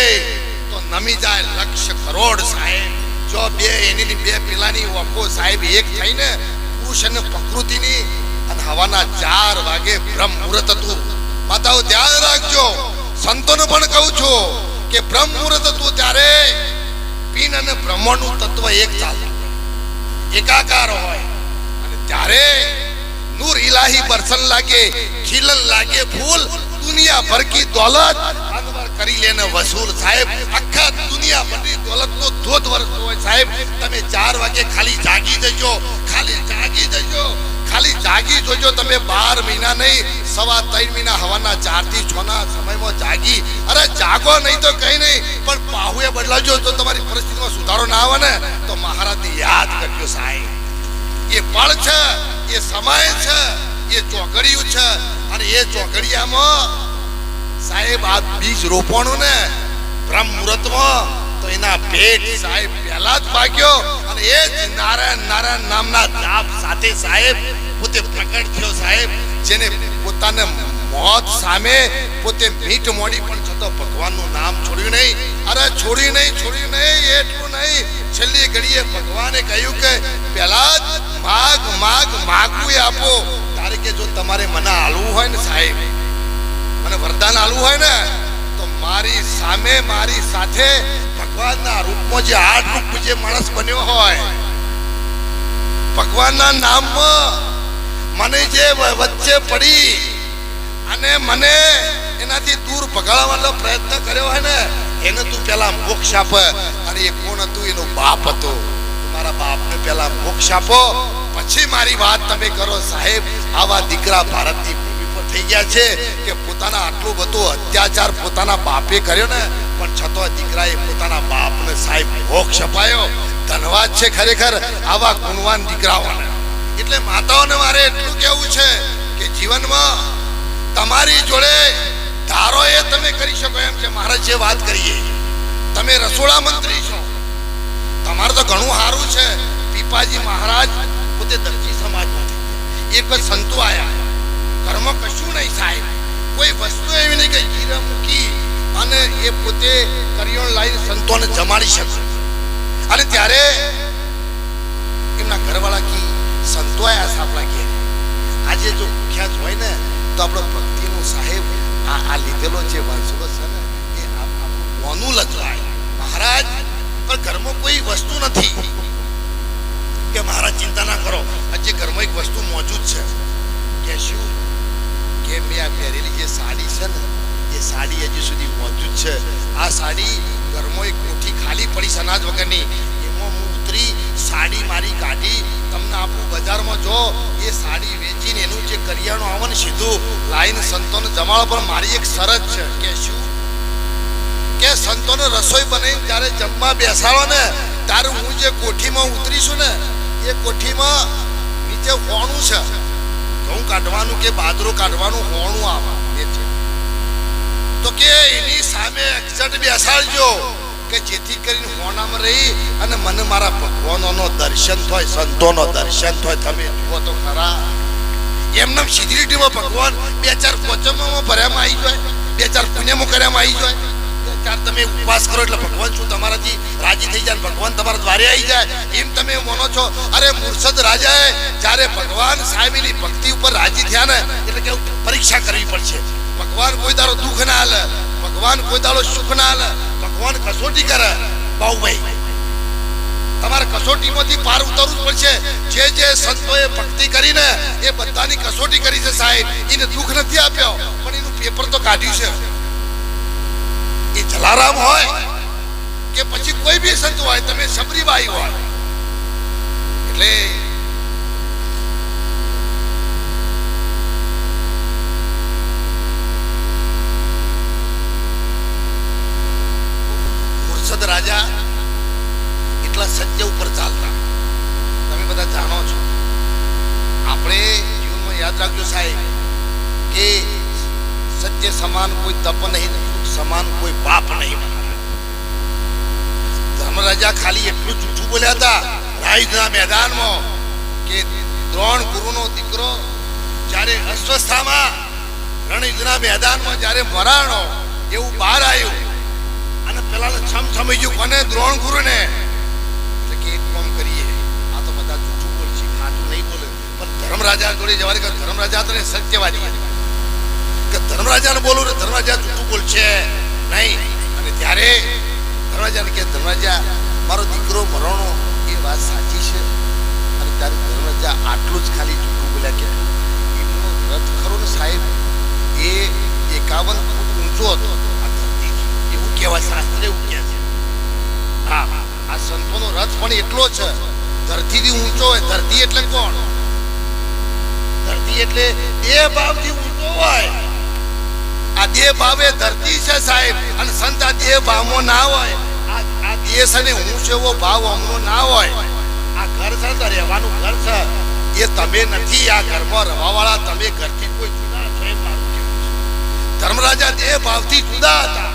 તો નમી જાય લક્ષ કરોડ સાહેબ. જો એની બે પેલાની ઓખો સાહેબ એક થઈને પુરુષ અને પ્રકૃતિની, અને હવાના 4 વાગે બ્રહ્મ મુહૂર્ત હતું. માતાઓ ધ્યાન રાખજો, સંતોને પણ કહું છું કે બ્રહ્મ મુહૂર્ત હતું ત્યારે પિન અને બ્રહ્મનું તત્વ એક ચાલતું એકાકાર હોય, અને ત્યારે નૂર ઇલાહી બરસન લાગે, ખીલન લાગે ફૂલ, દુનિયા ભર કી દौलत અનવર કરી લેને વસૂલ સાહેબ. આખા દુનિયા ભરની દौलतનો ધોધ વરસતો હોય સાહેબ. તમે 4 વાગે ખાલી જાગી જજો, ખાલી જાગી જોજો. તમે 12 મહિના નહીં, 3.25 મહિના હવાના 4 થી 6 ના સમયમાં જાગી. અરે જાગો નહીં તો કઈ નહીં, પણ પાહુએ બદલાજો તો તમારી પરિસ્થિતિમાં સુધારો ના આવે ને, તો મહારાજને યાદ કરજો સાહેબ. એ પળ છે, એ સમય છે, એ ચોકડિયું છે, અને એ ચોકડિયામાં સાહેબ આ બીજ રોપણું ને બ્રહ્મ મુહૂર્તમાં, તો એના પેટ સાહેબ પહેલા જ ભાગ્યો, અને એ જ નારાયણ નામના જાપ સાથે સાહેબ પોતે પ્રગટ થયો સાહેબ. જેને પોતાને મોત સામે પોતે મીઠ મોડી પણ છતાં ભગવાનનું નામ છોડ્યું નહીં. અરે છોડ્યું નહીં, એટલું નહીં, છેલ્લી ઘડીએ ભગવાને કહ્યું કે પહેલા જ માગવું આપો. તારે કે જો તમારે મને હાલવું હોય ને સાહેબ, મને વરદાન હાલવું હોય ને, તો મારી સામે મારી સાથે ભગવાનના રૂપમાં જે 8 રૂપ જે માણસ બન્યો હોય, ભગવાનના નામમાં મને જે વચ્ચે પડી અને મને એનાથી દૂર ભગાડવાનો પ્રયત્ન કર્યો હોય ને, એને તું પેલા મોક્ષ આપ. અને એ કોણ હતું? એનો બાપ હતો. મારા બાપને પેલા મોક્ષ આપો, પછી મારી વાત તમે કરો સાહેબ. આવા દીકરા ભારતની ભૂમિ પર થઈ ગયા છે કે પોતાના આટલું બધું અત્યાચાર પોતાના બાપે કર્યો ને, પણ છતાં દીકરાએ પોતાના બાપને સાહેબ મોક્ષ અપાયો. ધન્યવાદ છે ખરેખર આવા ગુણવાન દીકરાઓને. એટલે માતાઓને મારે એટલું કહેવું છે કે જીવનમાં તમારી જોડે ધારો એ તમે કરી શકો એમ છે. મારે જે વાત કરીએ, તમે રસોડા મંત્રી છો, તમારે તો ઘણું સારું છે. પીપાજી મહારાજ પોતે દરજી સમાજમાંથી, એક સંતો આયા, ઘરમાં કશું નહીં સાહેબ, કોઈ વસ્તુ એવી નહીં કે જીરા મૂકી અને એ પોતે કરિયોણ લાવીને સંતોને જમાડી શકે. અને ત્યારે એમના ઘરવાળા કી સંતો આયા છે આપણા ઘેર. આજે જો ભૂખ્યા જ હોય ને, તો આપણો ભક્તિનો સાહેબ આ લીધેલો જે વાંસળો છે ને, એ આપણું લજવાય. મહારાજ પણ ઘરમાં કોઈ વસ્તુ નથી, કે મારા ચિંતા ના કરો. હજી ઘરમાં એક વસ્તુ મોજૂદ છે. કે શું? કે મેં આ પહેરેલી જે સાડી છે ને એ સાડી હજી સુધી મોજૂદ છે. આ સાડી ઘરમાં એક કોઠી ખાલી પડી છે અનાજ વગરની, એમાં હું ઉતરી સાડી મારી કાઢી તમને આપું બજારમાં જો એ સાડી વેચીને એનું જે કરિયાણું આવે ને સીધું લાઈન સંતોને જમાડો. પણ મારી એક શરત છે. કે શું? કે સંતોને રસોઈ બનાવીને જ્યારે જમવા બેસાડો ને ત્યારે હું જે કોઠીમાં ઉતરીશું ને એ કોઠીમાં નીચે હોણું છે, ઘઉં કાઢવાનું કે બાજરો કાઢવાનું હોણું આવે છે. તો કે એની સામે એક્ઝેક્ટ બેસાડજો કે જેથી કરીને હોણામાં રહી અને મને મારા ભગવાનોનો દર્શન થાય, સંતોનો દર્શન થાય. તમે જુઓ તો ખરા એમને સીધી લીટીમાં ભગવાન બે ચાર કોચમમાં ભર્યામાં આવી જાય, બે ચાર પુણ્યમાં કર્યામાં આવી જાય. ચાર તમે ઉપવાસ કરો એટલે ભગવાન શું તમારાથી રાજી થઈ જાય, ભગવાન તમારા દ્વારે આવી જાય એમ તમે માનો છો? અરે મુર્શદ રાજાએ જ્યારે ભગવાન સાહેબની ભક્તિ ઉપર રાજી થયા ને એટલે કે પરીક્ષા કરવી પડશે. ભગવાન કોઈ દાડો દુઃખ ના હાલે, ભગવાન કોઈ દાડો સુખ ના હાલે, ભગવાન કસોટી કરે. બાઉભાઈ તમારે કસોટીમાંથી પાર ઉતરવું જ પડશે. જે જે સંતોએ ભક્તિ કરીને એ બધાની કસોટી કરી છે સાહેબ. એને દુઃખ નથી આપ્યો પણ એનું પેપર તો કાઢ્યું છે. એ જલારામ હોય કે પછી કોઈ બી સંત હોય, તમે શબરીબાઈ હોય, એટલે મુર્શદ રાજા એટલા સત્ય ઉપર ચાલતા. તમે બધા જાણો છો. આપણે જીવનમાં યાદ રાખજો સાહેબ કે સત્ય સમાન કોઈ તપ નહીં, સમાન કોઈ પાપ નહીં. ધર્મરાજા ખાલી એટલું જૂઠું બોલ્યા હતા રાયુધના મેદાનમાં કે દ્રોણ ગુરુનો દીકરો જ્યારે અસ્વસ્થામાં રણયુદ્ધના મેદાનમાં જ્યારે મરાણો એવું બહાર આવ્યું અને પેલા છમ છમી ગયું કોને? દ્રોણ ગુરુને. એટલે કે એક કામ કરીએ, આ તો બધા જૂઠું બોલશે, ખાટું નહીં બોલે. પણ ધર્મરાજા જોડે જવાની કે ધર્મરાજા તો સત્યવાદી કે ધર્મરાજાને બોલું ને ધર્મરાજા જૂઠું બોલશે નહીં. અને ત્યારે ધર્મરાજાને કે ધર્મરાજા મારો દીકરો મરણો એ વાત સાચી છે. અને ત્યારે ધર્મરાજા આટલું જ ખાલી જૂઠું બોલ્યા કે એમનો રથ ખરો ને સાહેબ એ 51 ફૂટ ઊંચો હતો આ ધરતી, એવું કહેવાય, શાસ્ત્ર એવું કહે છે. હા, આ સંતોનો રથ પણ એટલો છે, ધરતીથી ઊંચો હોય. ધરતી એટલે કોણ? ધરતી એટલે દેહ ભાવથી ઊંચો હોય. આ દેહ ભાવ એ ધરતી છે સાહેબ. અને સંત આ દેહ ભાવમાં ના હોય. આ દેહ છે ને હું છે એવો ભાવ અમનો ના હોય. આ ઘર છે તો રહેવાનું ઘર છે, એ તમે નથી. આ ઘરમાં રહેવાવાળા તમે ઘરથી કોઈ જુદા છો એમ મારું કહેવું છે. ધર્મરાજા દેહ ભાવથી જુદા હતા.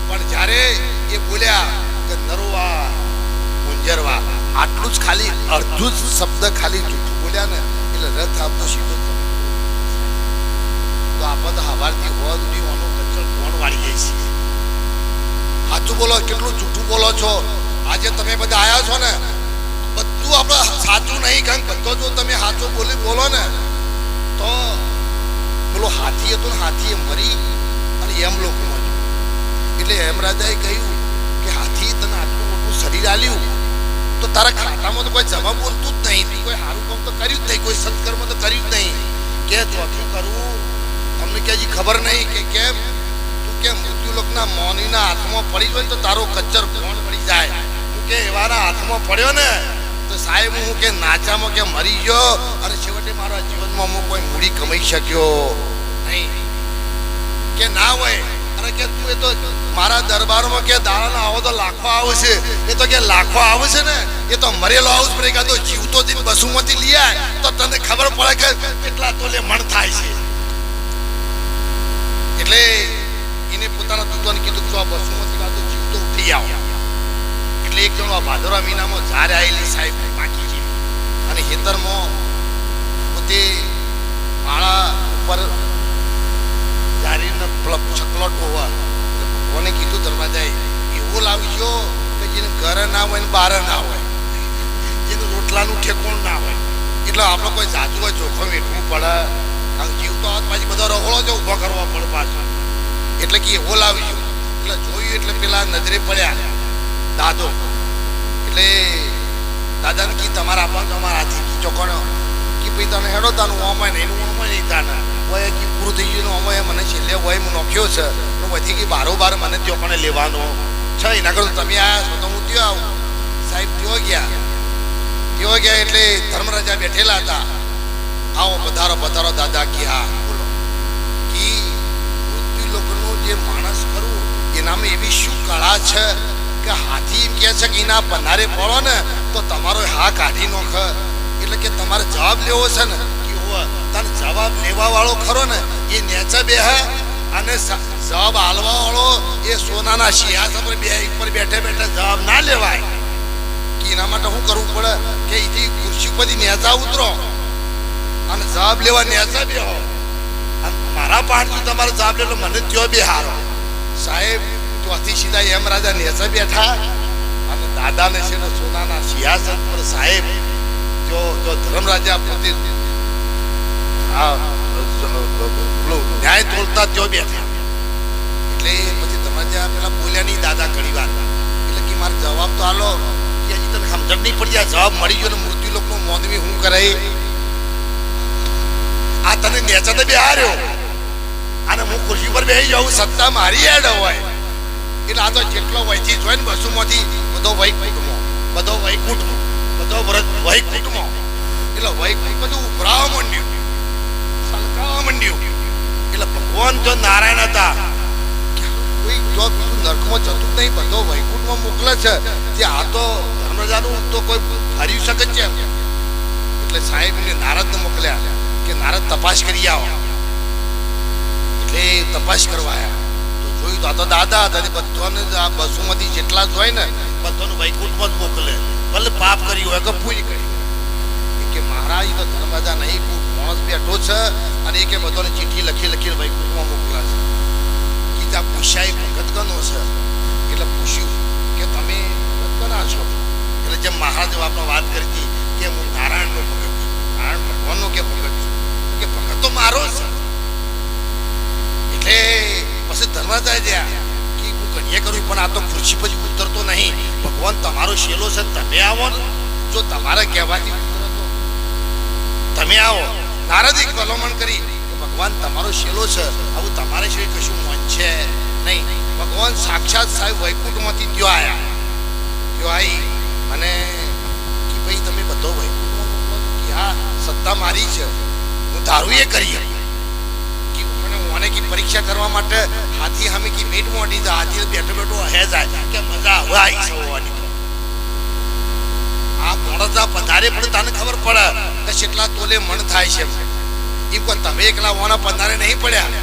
પણ જ્યારે એ બોલ્યા કે નરવા મુંજરવા, આટલું જ ખાલી અડધું જ શબ્દ ખાલી જૂઠું બોલ્યા ને એટલે રથ આપતો સીધો. તો આપણે હવારથી હોવા સુધી ઓનો કચર કોણ વાળી જાય છે? સાચું બોલો, કેટલું જૂઠું બોલો છો? આજે તમે બધા આવ્યા છો ને બધું આપણે સાચું નહીં, કારણ બધો જો તમે સાચું બોલો ને તો પેલો હાથી હતો ને હાથીએ મરી અને એમ લોકો મર્યું. એટલે એમ રાજાએ કહ્યું કે હાથી તને આટલું મોટું શરીર આલ્યું તો તારા ખાતામાં તો કોઈ જમા બોલતું જ નહીં, કોઈ સારું કામ તો કર્યું જ નહીં, કોઈ સત્કર્મ તો કર્યું જ નહીં. કે ચોથું કરવું તમને કે હજી ખબર નહીં કે કેમ? તું કે મૃત્યુલોકના મૌનીના હાથમાં પડી જાય તો તારો કચ્ચર કોણ પડી જાય. હું કે એવાના હાથમાં પડ્યો ને તો સાહેબ હું કે નાચામાં કે મરી ગયો અને છેવટે મારા જીવનમાં હું કોઈ મૂડી કમાઈ શક્યો નહીં. કે ના હોય. અને કે તું એ તો મારા દરબારમાં કે દાડાના આવો તો લાખો આવશે, એ તો કે લાખો આવશે ને એ તો મરેલો આવું જ પડે. તો જીવતો દિન બસુમાંથી લઈ આય તો તને ખબર પડે કે કેટલા તોલે મણ થાય છે. એટલે એને પોતાના દૂતોને કીધું કે આ બસુમાંથી વાતો જીવતો ઉઠી આવો. એટલે એક જણો આ ભાદરવા મહિનામાં ઝાર આવેલી સાહેબ પાકી છે અને ખેતરમાં પોતે પાળા ઉપર જારીને છકલોટ હોવા કોને કીધું દરવાજાએ એવું લાવજો કે જેને ઘરે ના હોય ને બહાર ના હોય, જેને રોટલાનું ઠેકોણ ના હોય. એટલે આપણે કોઈ જાતું હોય જોખમ વેઠવું પડે. જીવતો હોત પાછી બધો રહોળો જ ઊભો કરવા પડે પાછો. એટલે કે એવો લાવજો. એટલે જોયું એટલે પેલા નજરે પડ્યા દાદો. એટલે દાદાને કી તમારા આપવાનું તમારા હાથી કી ચોકણો કે ભાઈ તને હેડો તાનું ઓમાય નહીં એનું ઓમાય નહીં તાના હોય કી પૂરું થઈ ગયું ઓમાય મને છેલ્લે હોય હું નોખ્યો છે એનું પછી કે બારોબાર મને ચોકણે લેવાનો છે એના કરતાં તમે આવ્યા છો તો હું ત્યાં આવું સાહેબ ત્યાં ગયા એટલે ધર્મરાજા બેઠેલા હતા આવો પધારો પધારો દાદા કી હા બોલો કી મૃત્યુ લોકોનું જે માણસ ખરું એનામાં એવી શું કળા છે કે હાથી એમ કહે છે કે એના પનારે પડો ને તો તમારો હા કાઢી નોખ એટલે કે તમારે જવાબ લેવો છે ને કે તને જવાબ લેવા વાળો ખરો ને એ નેચે બેહ અને જવાબ હાલવા વાળો એ સોનાના સિંહાસન પર બેઠે બેઠે જવાબ ના લેવાય કે એના માટે શું કરવું પડે કે એથી ખુરશી પરથી નેચા ઉતરો અને જવાબ લેવા નેચા બેહો અને મારા પાઠથી તમારે જવાબ લેલો મને ત્યો બેહારો સાહેબ ત્યાંથી સીધા એમ રાજા નેચા બેઠા અને દાદાને છે ને સોનાના સિંહાસન પર સાહેબ જો ધર્મરાજા પોતે ન્યાય તોલતા ત્યો બેઠા એટલે પછી ધર્મરાજા પેલા બોલ્યા નહીં દાદા ઘણી વાર એટલે કે મારે જવાબ તો આલો કે હજી તને સમજણ નહીં પડી આ જવાબ મળી ગયો ને મૃત્યુ લોકનો મોદમી હું કરે આ તને નેચા તો બેહાર્યો અને હું ખુરશી પર બેસી જાઉં સત્તા મારી હેડ હોય એટલે આ તો જેટલો વયથી જોઈ ને બસુમાંથી બધો વૈકુંઠમાં બધો વૈકુંઠમાં બધો વૈકુંઠમાં એટલે વૈકુંઠ બધું ઉભરાવા માંડ્યું સલકાવા માંડ્યું એટલે ભગવાન જો નારાયણ હતા કોઈ જો બીજું નરકમાં જતું જ નહીં બધો વૈકુંઠમાં મોકલે છે જે આ તો ધર્મરાજાનું તો કોઈ હરી શકે છે એટલે સાહેબને નારદને મોકલ્યા કે નારદ તપાસ કરી આવો એટલે તપાસ કરવા આવ્યા જોયું તો આ તો દાદા હતા ને બધાને આ બસુમાંથી જેટલા જ હોય ને બધાને વૈકુંઠમાં જ મોકલે ભલે પાપ કર્યું હોય કે પૂરી કરી કે મહારાજ તો ધર્મરાજા નહીં માણસ બેઠો છે અને એ કે બધાને ચીઠી લખીને વૈકુંઠમાં મોકલા છે કે ત્યાં પૂછ્યા એ ભગત કનો છે એટલે પૂછ્યું કે તમે ભગત કના છો એટલે જેમ મહારાજે આપણે વાત કરી હતી કે હું નારાયણનો ભગત છું નારાયણ ભગવાનનો કે ભગત છું કે ભગત તો મારો છે એટલે પછી ધર્મરાજા જ્યાં કે હું કન્યા કરું પણ આ તો ખુરશી પછી ઉતરતો નહીં ભગવાન તમારો શેલો છે તમે આવો ને જો તમારે કહેવાથી ઉતરતો તમે આવો નારદ એક ભલામણ કરી કે ભગવાન તમારો શેલો છે આવું તમારે સિવાય કશું મન છે નહીં ભગવાન સાક્ષાત સાહેબ વૈકુંઠમાંથી ત્યો આવી અને કે ભાઈ તમે બધો વૈકુંઠમાં મોકલો કે હા સત્તા મારી છે હું ધારું એ કરી મને की परीक्षा करवा માટે હાથી હમે की मीट मोटी जा हाथी બેઠો બેઠો હે જાય કે મજા આવે આઈ સવાની આ મોણસા પધારે પણ તને ખબર પડે કે કેટલા તોલે મન થાય છે ઈ કો તમે એકલા ઓના પધારે નહીં પડ્યા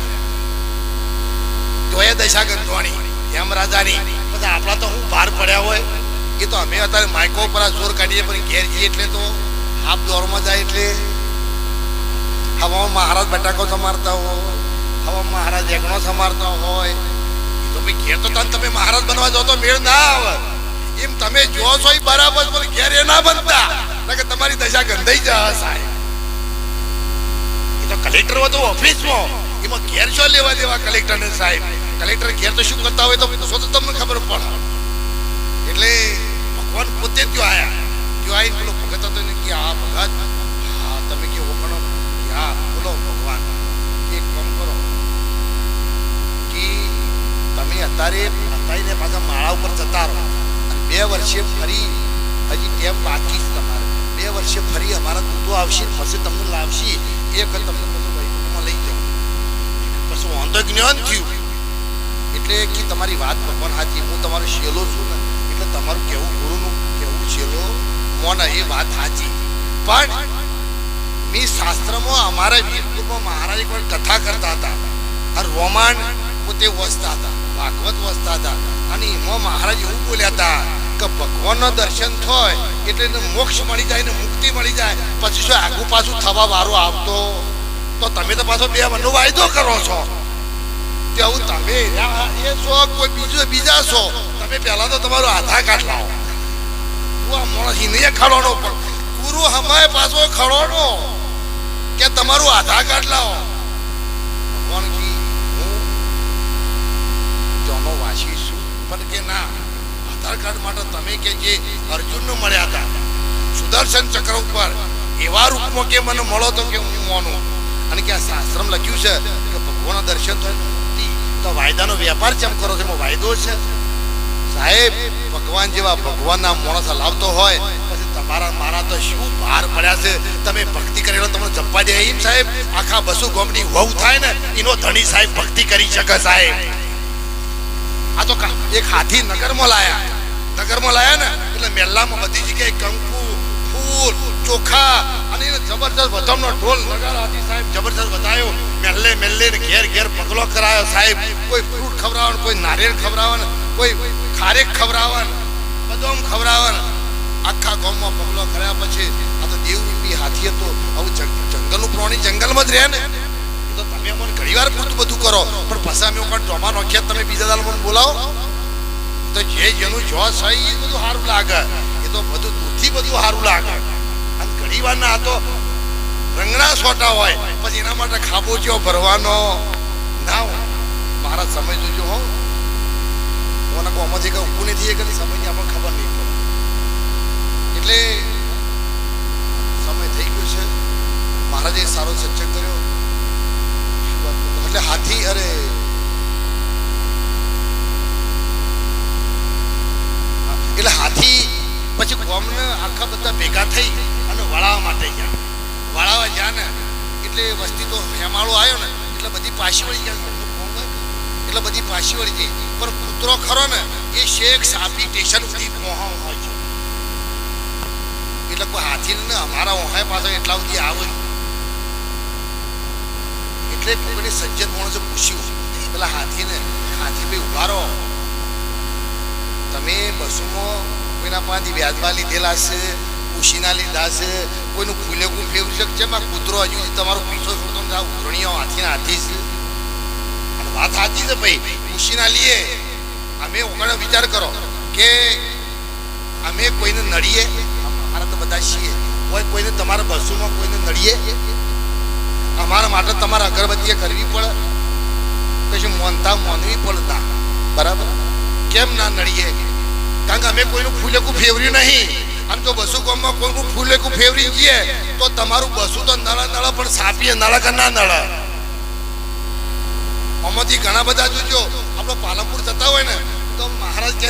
તોય દશા ગંધવાણી હેમ રાજાની પછી આપડા તો હું બહાર પડ્યા હોય એ તો અમે અત્યારે માઈકો પર જોર કાઢીએ પણ ઘેર જઈએ એટલે તો હાફ દોરમાં જાય એટલે હવા મહારાજ બટાકો સમારતા હોય હવા મહારાજ એકનો સમારતા હોય તો ભાઈ ઘેર તો તમે મહારાજ બનવા જાઓ તો મેળ ના આવે એમ તમે જો છો એ બરાબર પણ ઘેર એ ના બનતા કે તમારી દશા ગંધાઈ જાય સાહેબ એ તો કલેક્ટર હતો ઓફિસમાં એમાં ઘેર શું લેવા દેવા કલેક્ટર ને સાહેબ કલેક્ટર ઘેર તો શું કરતા હોય તો પૂછો તો તમને ખબર પડે એટલે ભગવાન પોતે ત્યાં આવીને પેલો ભગત હતો ને કે હા ભગત હા તમે કે ઓગણો હા બોલો ભગવાન એક કામ કરો કે તમે અત્યારે પાછા માળા ઉપર જતા રહો અને 2 વર્ષે ફરી હજી ટેમ બાકી છે તમારે 2 વર્ષે ફરી અમારા દૂતો આવશે પછી તમને લાવશે એક તમને પછી વૈકુંઠમાં લઈ જાઓ પછી વાંધો જ્ઞાન થયું એટલે કે તમારી વાત ભગવાન સાચી હું તમારો શેલો છું ને એટલે તમારું કેવું ગુરુનું કેવું શેલો મોને એ વાત સાચી પણ મેં શાસ્ત્રમાં અમારા વીરપુરમાં મહારાજ એક વાર કથા કરતા હતા અને રોમાન પોતે વસતા હતા ભાગવત વસતા હતા અને એમાં મહારાજ એવું બોલ્યા હતા કે ભગવાનનો દર્શન થાય એટલે મોક્ષ મળી જાય ને મુક્તિ મળી જાય પછી શું આગુ પાછું થવા વારો આવતો તો તમે તો પાછો 2 વર્ષનો વાયદો કરો છો તેવું તમે એ છો કોઈ બીજા છો તમે પહેલા તો તમારો આધાર કાર્ડ લાવો હું આ માણસ નહીં ખડવાનો પણ ગુરુ હમાય પાછો ખડવાનો કે તમારું આધાર કાર્ડ લાવો ભગવાન કી હું જોનો વાસી છું પણ કે ના આધાર કાર્ડ માટે તમે કે જે અર્જુનને મળ્યા હતા સુદર્શન ચક્ર ઉપર એવા રૂપમાં કે મને મળો તો કે હું માનું. અને કે આ શાસ્ત્રમાં લખ્યું છે કે ભગવાનના દર્શન થાય તો વાયદાનો વેપાર કેમ કરો છો? એમાં વાયદો છે સાહેબ. ભગવાન જેવા ભગવાનના માણસ લાવતો હોય પછી તમારા મારા તો શું ભાર પડ્યા છે. તમે ભક્તિ કરેલો તમને જપવા દે એમ સાહેબ? આખા બસુ ગોમની વહુ થાય ને એનો ધણી સાહેબ ભક્તિ કરી શકે સાહેબ. આ તો એક હાથી નગરમાં લાયા ને એટલે મેલ્લામાં બધી જગ્યાએ કંકુ ફૂલ ચોખા અને જબરજસ્ત વધમનો ઢોલ નગારા હાથી સાહેબ જબરજસ્ત બતાવ્યો. મેલ્લે ને ઘેર પગલો કરાયો સાહેબ. કોઈ ફ્રૂટ ખવડાવવાનું, કોઈ નારિયેળ ખવડાવવાનું, કોઈ ખારેક ખવડાવવાનું, બદામ ખવડાવવાનું. આખા ગામમાં પગલો કર્યા પછી આ તો દેવરૂપી હાથી હતો. આવું જંગલનું પ્રાણી જંગલમાં જ રહે ને. તો તમે અમને ઘણી વાર પૂરતું બધું કરો પણ પછી અમે કોઈ ડ્રોમા નોખ્યા તમે બીજા દાલ મને બોલાવો તો જે જેનું જોશ હોય એ બધું સારું લાગે. એ તો બધું દૂરથી બધું સારું લાગે. અને ઘણી વાર ના તો રંગણા સોટા હોય પછી એના માટે ખાબોચિયો ભરવાનો ના હોય. મારા સમય જોજો હો કોને કોમાંથી કઈ ઊભું નથી કે સમયની આપણને ખબર નહીં પડે. એટલે સમય થઈ ગયો છે. મહારાજે સારો સત્સંગ કર્યો. એટલે હાથી અરે એટલે હાથી પછી કોમને આખા બધા ભેગા થઈ અને વળાવવા માટે ગયા. વળાવવા ગયા ને એટલે વસ્તી તો હેમાળો આવ્યો ને એટલે બધી પાછી વળી ગયા. એટલે બધી પાછી વળી ગઈ પણ કૂતરો ખરો ને એ શેખ સાપી સ્ટેશન સુધી પહોંચવા હોય છે. એટલે કોઈ હાથી ને અમારા ઓહાય પાછળ એટલા સુધી આવે. એટલે કોઈને સજ્જન માણસે પૂછ્યું પેલા હાથીને, હાથી ભાઈ ઉભા રહો, તમે બસોમાં કોઈના પાસેથી વ્યાજમાં લીધેલા છે, ઉશીના લીધા છે, કોઈનું ફૂલેકું ફેવરી છે જેમાં કૂતરો હજુ તમારો પીછો છોડતો ને આ ઉઘરણીઓ હાથીના હાથી છે. અને વાત સાચી છે ભાઈ. ઉશીના લીએ અમે ઓગણે વિચાર કરો કે અમે કોઈને નડીએ, અમારા તો બધા છીએ, કોઈને તમારા બસોમાં કોઈને નડીએ, અમારા માટે તમારે અગરબત્તી કરવી પડે, પછી મોનવી પડતા બરાબર. કેમ ના નડીએ? કારણ કે અમે કોઈનું ફૂલેકું ફેવર્યું નહીં. અને જો બસુ ગામમાં કોઈનું ફૂલેકું ફેવરી જઈએ તો તમારું બસું તો નળ પણ સાપીએ નળ કે ના નળ. આમાંથી ઘણા બધા જોજો આપણો પાલનપુર જતા હોય ને તો મહારાજ કહે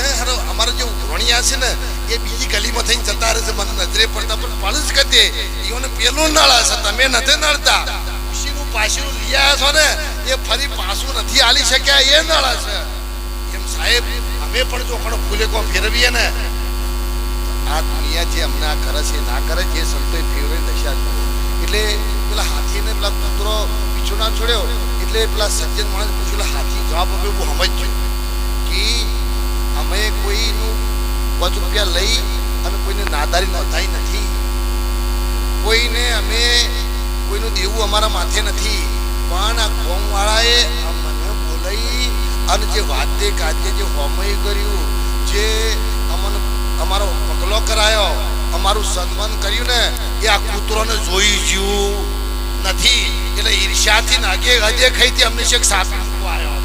અમારા જે ઉઘરણિયા છે ને એ બીજી ગલીમાં થઈને જતા રહે છે, મને નજરે પડતા પણ પડ જ કતે એઓને પેલું નળ હશે, તમે નથી નળતા. ખુશીનું પાછું લઈ આવ્યા છો ને એ ફરી પાછું નથી આલી શક્યા એ નળ હશે. એમ સાહેબ અમે પણ જો પણ ફૂલેકો ફેરવીએ ને આ દુનિયા જે અમને આ કરે છે ના કરે જે સંતોએ ફેરવી દશા. એટલે પેલા હાથીને પેલા કૂતરો પીછો ના છોડ્યો એટલે પેલા સજ્જન માણસ પૂછેલા હાથી જવાબ આપ્યો બહુ સમજ્યું કે અમે કોઈનું 5 રૂપિયા લઈ અને કોઈને નાદારી નોંધાઈ નથી, કોઈને અમે કોઈનું દેવું અમારા માથે નથી. પણ આ કોમવાળાએ મને બોલાવી અને જે વાતે ગાતે જે હોમય કર્યું, જે અમને અમારો પગલો કરાયો, અમારું સન્માન કર્યું ને એ આ કૂતરોને જોઈ જ્યું નથી. એટલે ઈર્ષ્યાથી નાગે અદેખાઈથી અમને શેખ સાપી મૂકવા આવ્યો.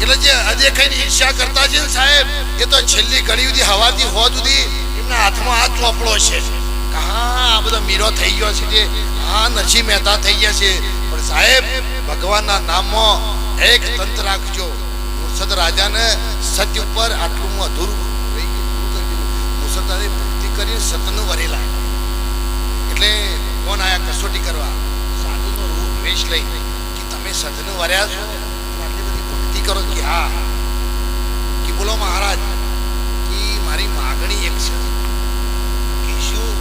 એટલે જે અદેખાઈને ઈર્ષ્યા કરતા છે ને સાહેબ એ તો છેલ્લી ઘડી સુધી હવાથી હો સુધી એમના હાથમાં હાથ ચોપડો છે. હા આ બધો મીરો થઈ ગયો છે, હા નરસિંહ મહેતા થઈ ગયા છે. પણ સાહેબ ભગવાનના નામમાં એક તંત્ર રાખજો. મુર્શદ રાજાને સત્ય ઉપર આટલું અધૂરું રહી ગયું. મુર્શદ રાજાએ ભક્તિ કરી સતનું વરેલા. એટલે કોણ આયા કસોટી કરવા? સાધુનો રૂપ વેશ લઈ કે તમે સતનું વર્યા છો, આટલી બધી ભક્તિ કરો કે હા કે બોલો મહારાજ કે મારી માગણી એક છે કે શું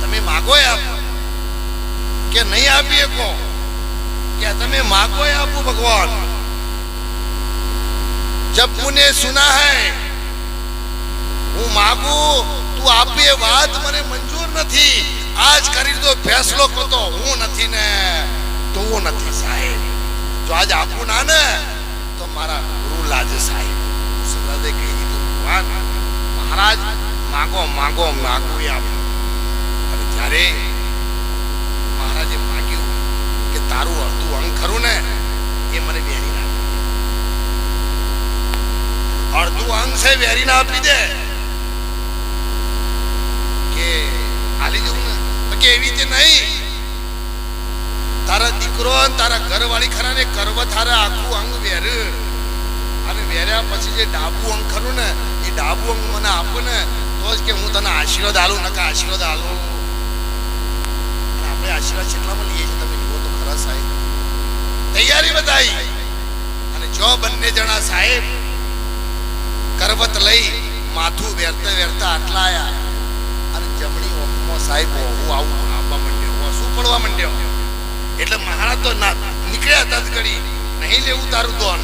તમે માગો એ આપો કે નહીં આપી શકો? કે તમે मांगो है आपको भगवान, जब मुझे सुना है હું માગું તું આપે વાત મને મંજૂર નથી. આજ કરી દો ફેસલો કરતો હું નથી ને તો હું નથી સાહેબ. જો આજ આપું ના ને તો મારા ગુરુ લાજે સાહેબ. સદાદે કહી દીધું ભગવાન મહારાજ માગો માગો માગું એ આપું. અને જ્યારે મહારાજે માગ્યું કે તારું અડધું અંગ ખરું ને એ મને વેરી ના અડધું અંગ છે વેરી ના આપી દે કે હાલી જવું ને તો કે એવી રીતે નહીં. તારા દીકરો અને તારા ઘરવાળી ખરા ને કરવ તારા આખું અંગ વેર અને વેર્યા પછી જે ડાબુ અંગ ખરું ને એ ડાબુ અંગ મને આપો ને તો જ કે હું તને આશીર્વાદ આલું નકા આશીર્વાદ આલું. અને આપણે આશીર્વાદ કેટલામાં લઈએ છીએ તમે જુઓ તો ખરા સાહેબ. તૈયારી બતાવી અને જો બંને જણા સાહેબ કરવત લઈ માથું વેરતા વેરતા આટલા આયા અને જમણી ઓખમાં સાહેબ હું આવું આવવા માંડ્યો શું પડવા માંડ્યો. એટલે મહારાજ તો નીકળ્યા તદ કરી નહીં લેવું તારું દોન.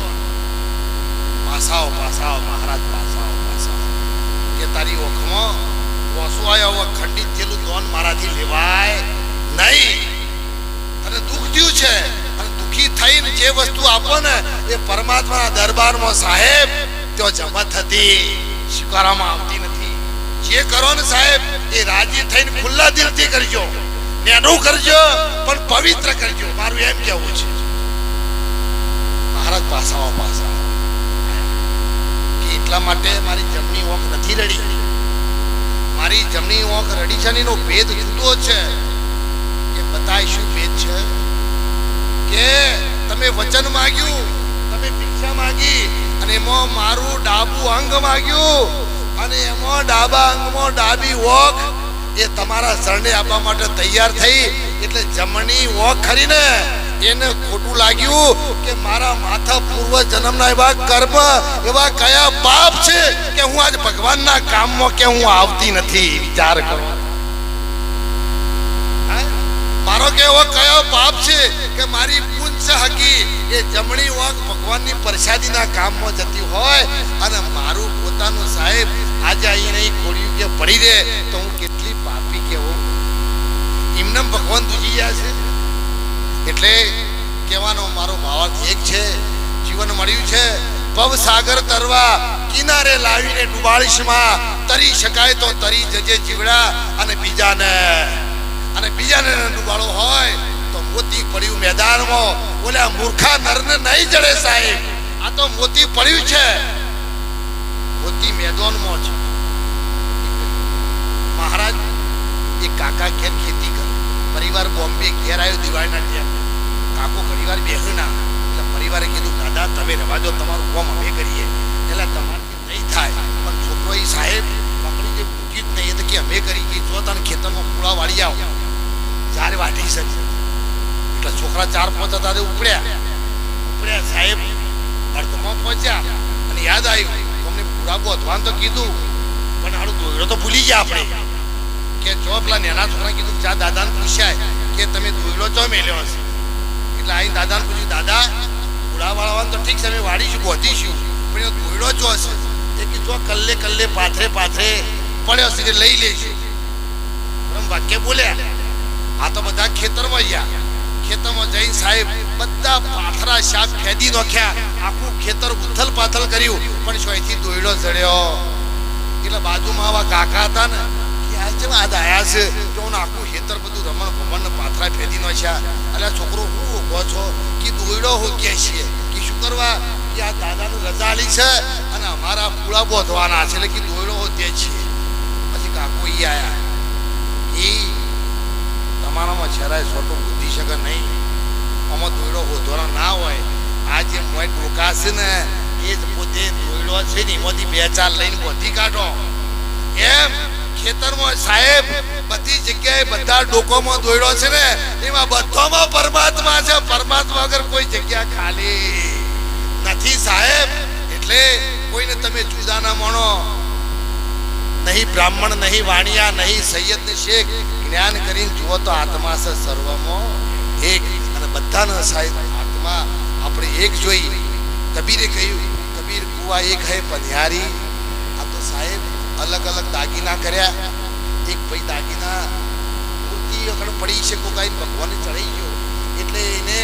પાસાઓ પાસાઓ મહારાજ પાસાઓ પાસાઓ કે તારી ઓખમાં ઓછું આવ્યો હવે ખંડિત થયેલું દોન મારાથી લેવાય નહીં. અને દુઃખ થયું છે અને દુઃખી થઈને જે વસ્તુ આપો ને એ પરમાત્માના દરબારમાં સાહેબ ત્યાં જમા થતી સ્વીકારવામાં આવતી નથી. જે કરો ને સાહેબ એ રાજી થઈને ખુલ્લા દિલથી કરજો, નેનું કરજો પણ પવિત્ર કરજો. મારું એમ કહેવું છે. મહારાજ પાસાઓ પાસા કે એટલા માટે મારી જમણી ઓંખ નથી રડી. મારી જમણી ઓંખ રડી છે એનો ભેદ જુદો છે. એ બતાય શું ભેદ છે કે તમે વચન માંગ્યું, તમે ભિક્ષા માંગી અને એમાં મારું ડાબુ અંગ માંગ્યું અને એમાં ડાબા અંગમાં ડાબી ઓખ એ તમારા શરણે આપવા માટે તૈયાર થઈ. એટલે જમણી ઓખ ખરીને એને ખોટું લાગ્યું કે મારા માથા પૂર્વ જન્મના એવા કર્મ એવા કયા પાપ છે કે હું આજ ભગવાનના કામમાં કે હું આવતી નથી. વિચાર કરો મારો કે એવો કયો પાપ છે કે મારી પુંછ હકી એ જમણી ઓખ ભગવાનની પ્રસાદીના કામમાં જતી હોય અને મારું પોતાનું સાહેબ આજે અહીં નહીં ખોડ્યું કે પડી રહે તો હું કેટલી પાપી કેવો. એમને ભગવાન દુજી ગયા છે. એટલે કહેવાનો મારો ભાવાર્થ એક છે. જીવન મળ્યું છે ભવસાગર તરવા કિનારે લાવીને ડુબાળીશમાં તરી શકાય તો તરી જજે જીવડા અને બીજાને ડુબાળો હોય તો મોતી પડ્યું મેદાનમાં. બોલ્યા મૂર્ખા નરને નહીં જડે સાહેબ. આ તો મોતી પડ્યું છે, મોતી મેદાનમાં છે. મહારાજ એક કાકા ઘેર ખેતી કરે. પરિવાર બોમ્બે ઘેર આવ્યો દિવાળીના ત્યાં. કાકો પરિવાર બેહ્યું ના એટલે પરિવારે કીધું દાદા તમે રહેવા દો, તમારું કામ અમે કરીએ. એટલે તમારથી નહીં થાય પણ છોકરો એ સાહેબ પકડી જે મૂકી જ નહીં તો કે અમે કરી કે જો તને ખેતરમાં પૂળા વાળી આવો ચાર વાટી શકે. એટલે છોકરા 4-5 હતા ઉપડ્યા સાહેબ અર્ધમાં પહોંચ્યા અને યાદ આવ્યું તમને પૂરા બોધવાનું તો કીધું પણ હારું દોયડો તો ભૂલી ગયા આપણે. કે જો પેલા નાના છોકરા કીધું ચા દાદાને પૂછાય કે તમે દોયડો ચો મેલ્યો હશે. એટલે આઈને દાદાને પૂછ્યું દાદા પૂરા વાળવાનું તો ઠીક છે અમે વાળીશું બોધીશું પણ એ દોયડો ચો હશે. એ કે જો કલ્લે પાથરે પડ્યો હશે કે લઈ લઈશું. વાક્ય બોલ્યા. આ તો બધા ખેતરમાં ગયા. ખેતરમાં જઈને સાહેબ બધા પાથરા શાક ફેદી નાખ્યા. આખું ખેતર ઉથલ પાથલ કર્યું પણ શોયથી દોયડો ચડ્યો. એટલે બાજુમાં આવા કાકા હતા ને કે આ જેમ આજ આયા છે કે હું આખું ખેતર બધું રમણ ભમણ પાથરા ફેદી નાખ્યા. એટલે છોકરો હું ઉભો છો કે દોયડો હોગ્યા છીએ કે શું કરવા કે આ દાદાનું રજા આલી છે અને અમારા પૂળા બોધવાના છે એટલે કે દોયડો હોદ્યા છીએ. પછી કાકો ઈ આયા. એ તમારામાં જરાય છોટું બુદ્ધિ શકે નહીં. આમાં દોયડો હોધવાનો ના હોય. આ જે મોય ડોકા છે ને એ જ પોતે દોયડો છે ને એમાંથી 2-4 લઈને બોધી કાઢો. એમ ખેતરમાં સાહેબ બધી જગ્યાએ બધા ડોકોમાં દોયડો છે ને એમાં બધામાં પરમાત્મા છે. પરમાત્મા વગર કોઈ જગ્યા ખાલી નથી સાહેબ. એટલે કોઈને તમે જુદા ના માનો. નહીં બ્રાહ્મણ, નહીં વાણિયા, નહીં સૈયદ ને શેખ. જ્ઞાન કરીને જુઓ તો આત્મા છે સર્વમાં એક. અને બધાના સાહેબ આત્મા આપણે એક જોઈ. કબીરે કહ્યું કબીર કુવા એક હૈ પનિહારી. આ તો સાહેબ અલગ અલગ દાગીના કર્યા. એક ભાઈ દાગીના મૂર્તિ અગર પડી છે કોઈ ભગવાનને ચડાઈ ગયો એટલે એને